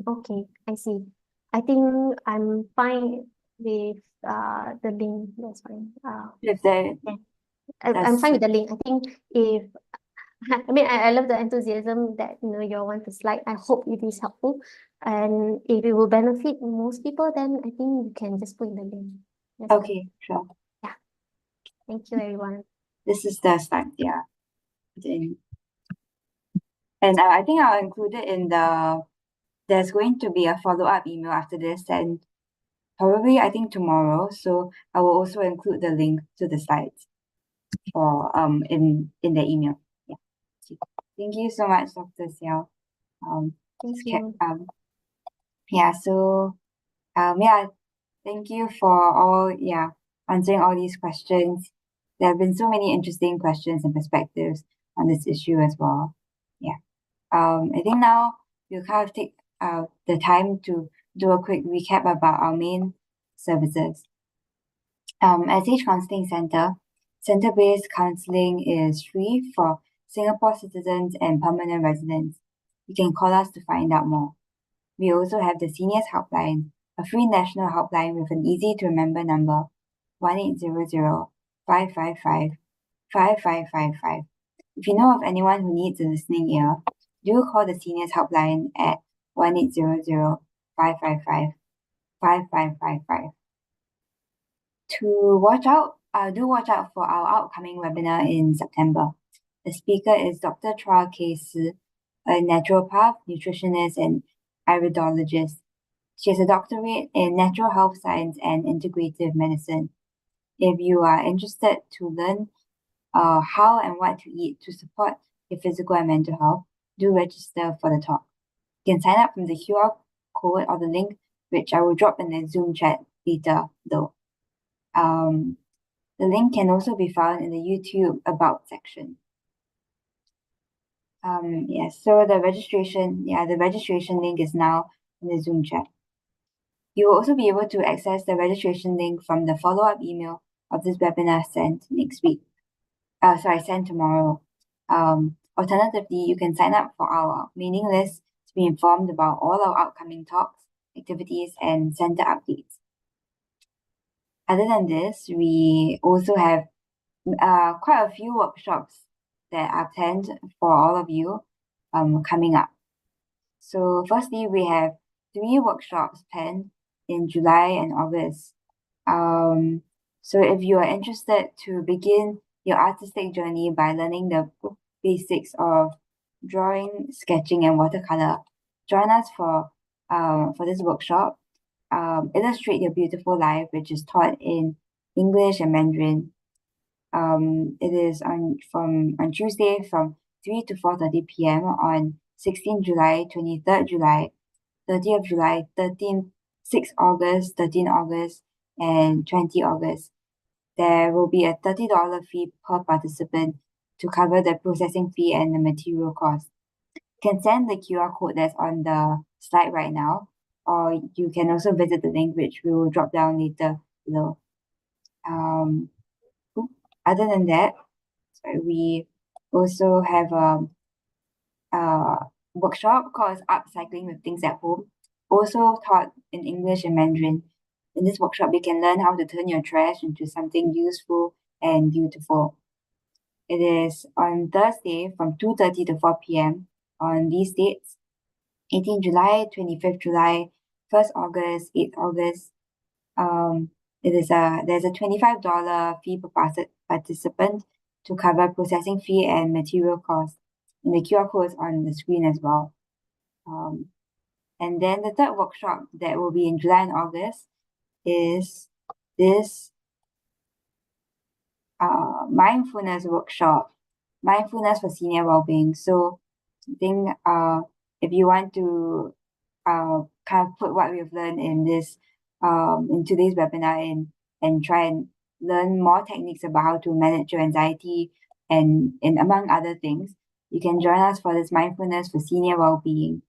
Okay, I see. I think I'm fine with the link. That's fine. If there, Yeah. I'm that's fine with the link. I think if I mean I love the enthusiasm that you all want to slide. I hope it is helpful. And if it will benefit most people, then I think you can just put in the link. That's fine. okay, sure. Yeah. Thank you, everyone. This is the slide, yeah. Then, and I think I'll include it in there's going to be a follow-up email after this, and probably I think tomorrow. So I will also include the link to the slides for in the email. Yeah. Thank you so much, Dr. Xiao. Thank Just kept, you. yeah, so yeah, thank you for all answering all these questions. There have been so many interesting questions and perspectives on this issue as well. Yeah. I think now we'll kind of take the time to do a quick recap about our main services. At Sage Counselling Centre, centre-based counselling is free for Singapore citizens and permanent residents. You can call us to find out more. We also have the Seniors Helpline, a free national helpline with an easy-to-remember number, 1800-555-5555. If you know of anyone who needs a listening ear, do call the Seniors Helpline at 1800-555-5555. Do watch out for our upcoming webinar in September. The speaker is Dr. Chua K. Si, a naturopath, nutritionist, and iridologist. She has a doctorate in natural health science and integrative medicine. If you are interested to learn how and what to eat to support your physical and mental health, do register for the talk. You can sign up from the QR code or the link, which I will drop in the Zoom chat later, though. The link can also be found in the YouTube About section. Yes, so the registration link is now in the Zoom chat. You will also be able to access the registration link from the follow-up email of this webinar sent next week. Sent tomorrow. Alternatively, you can sign up for our mailing list to be informed about all our upcoming talks, activities, and center updates. Other than this, we also have quite a few workshops that are planned for all of you coming up. So firstly, we have 3 workshops planned in July and August. So if you are interested to begin your artistic journey by learning the basics of drawing, sketching, and watercolor, join us for this workshop. Illustrate Your Beautiful Life, which is taught in English and Mandarin. It is on Tuesday from 3 to 4:30 p.m. on 16 July, 23rd July, 30th July, 6 August, 13 August, and 20 August. There will be a $30 fee per participant to cover the processing fee and the material cost. You can send the QR code that's on the slide right now, or you can also visit the link which we will drop down later below. Other than that, we also have a workshop called Upcycling with Things at Home, also taught in English and Mandarin. In this workshop, you can learn how to turn your trash into something useful and beautiful. It is on Thursday from 2:30 to 4 p.m. on these dates: 18 July, 25th July, 1st August, 8th August. There's a $25 fee per participant to cover processing fee and material costs. And the QR code is on the screen as well. And then the third workshop that will be in July and August is this mindfulness workshop, mindfulness for senior well-being. So I think if you want to kind of put what we've learned in this in today's webinar and try and learn more techniques about how to manage your anxiety and among other things, you can join us for this mindfulness for senior well-being.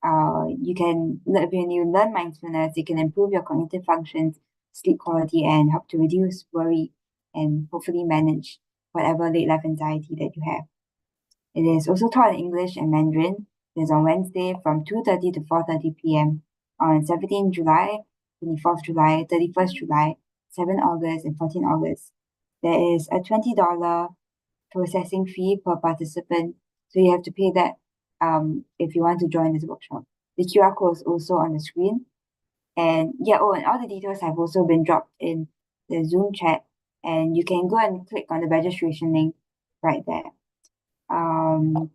When you learn mindfulness, it can improve your cognitive functions, sleep quality, and help to reduce worry and hopefully manage whatever late life anxiety that you have. It is also taught in English and Mandarin. It is on Wednesday from 2:30 to 4:30 p.m. on 17 July, 24th July, 31st July, 7 August, and 14 August. There is a $20 processing fee per participant, so you have to pay that if you want to join this workshop. The QR code is also on the screen. And all the details have also been dropped in the Zoom chat, and you can go and click on the registration link right there. The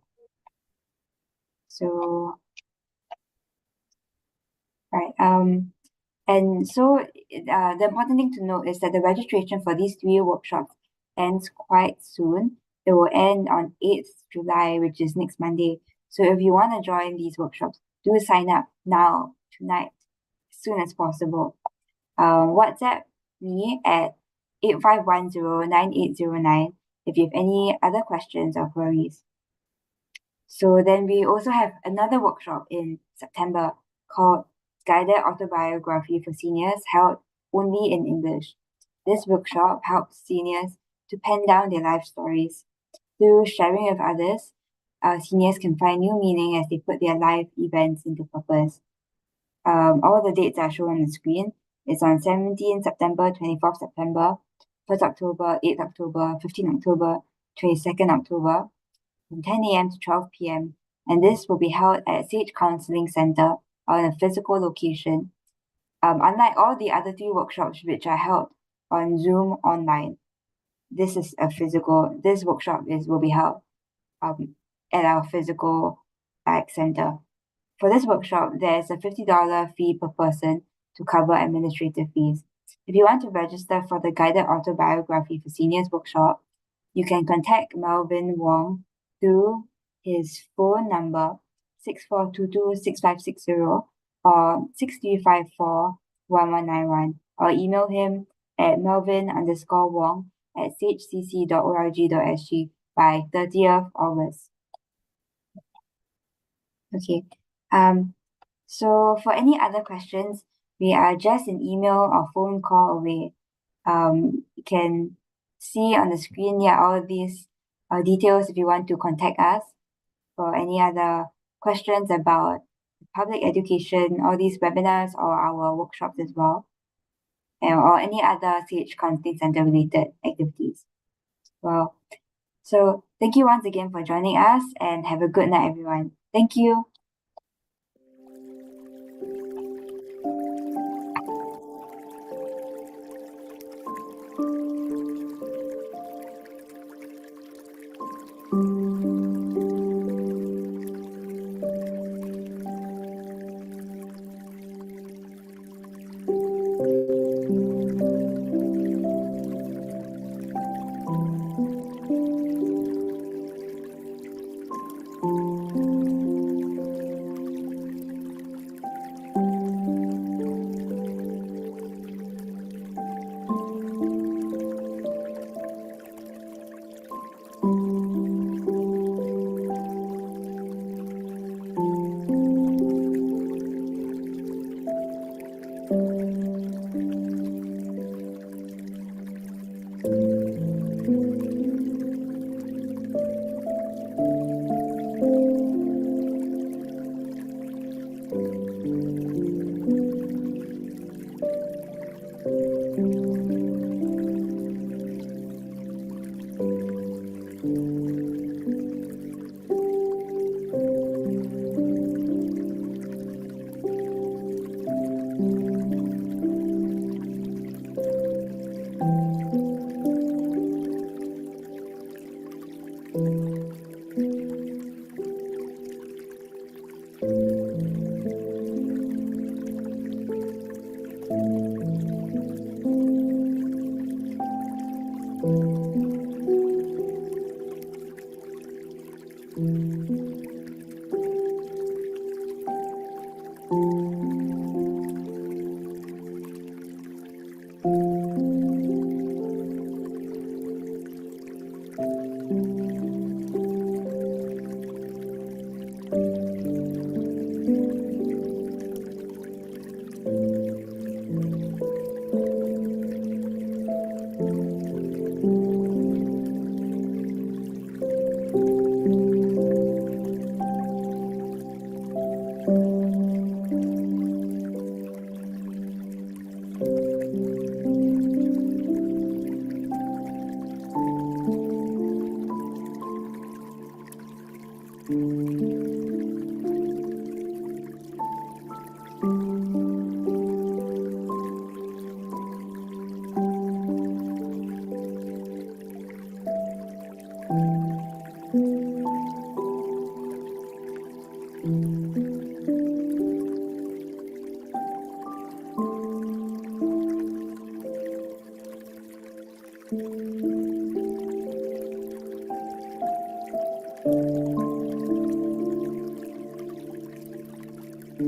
important thing to note is that the registration for these 3 workshops ends quite soon. It will end on 8th July, which is next Monday. So if you want to join these workshops, do sign up now, tonight, as soon as possible. WhatsApp me at 8510-9809 if you have any other questions or queries. So then we also have another workshop in September called Guided Autobiography for Seniors, held only in English. This workshop helps seniors to pen down their life stories. Through sharing with others, seniors can find new meaning as they put their life events into purpose. All the dates are shown on the screen. It's on 17 September, 24th September, 1st October, 8th October, 15th October, 22nd October, from 10 a.m. to 12 p.m. And this will be held at Sage Counselling Center on a physical location. Unlike all the other 3 workshops which are held on Zoom online, this workshop will be held at our physical center. For this workshop, there is a $50 fee per person to cover administrative fees. If you want to register for the Guided Autobiography for Seniors workshop, you can contact Melvin Wong through his phone number 6422-6560 or 6354-1191, or email him at melvin_wong@sagecc.org.sg by 30th August. Okay. So for any other questions, we are just an email or phone call away. You can see on the screen, yeah, all of these details if you want to contact us for any other questions about public education, all these webinars or our workshops as well, or any other CH Counseling Center related activities. Well, so thank you once again for joining us and have a good night, everyone. Thank you.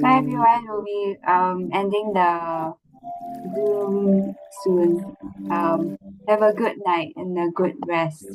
Bye, everyone. We'll be ending the Zoom soon. Have a good night and a good rest.